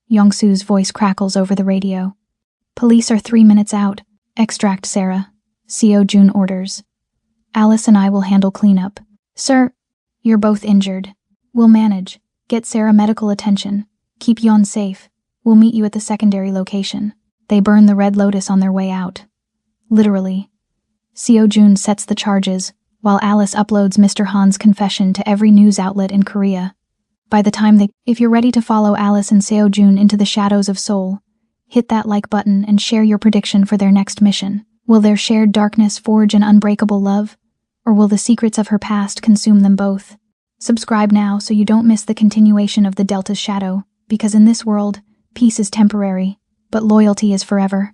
Yongsu's voice crackles over the radio. Police are 3 minutes out. Extract Sarah. Seo-jun orders. Alice and I will handle cleanup. Sir, you're both injured. We'll manage. Get Sarah medical attention. Keep Yeon safe. We'll meet you at the secondary location. They burn the Red Lotus on their way out. Literally. Seo-jun sets the charges, while Alice uploads Mr. Han's confession to every news outlet in Korea. By the time if you're ready to follow Alice and Seo-jun into the shadows of Seoul, hit that like button and share your prediction for their next mission. Will their shared darkness forge an unbreakable love, or will the secrets of her past consume them both? Subscribe now so you don't miss the continuation of the Delta's shadow, because in this world, peace is temporary, but loyalty is forever.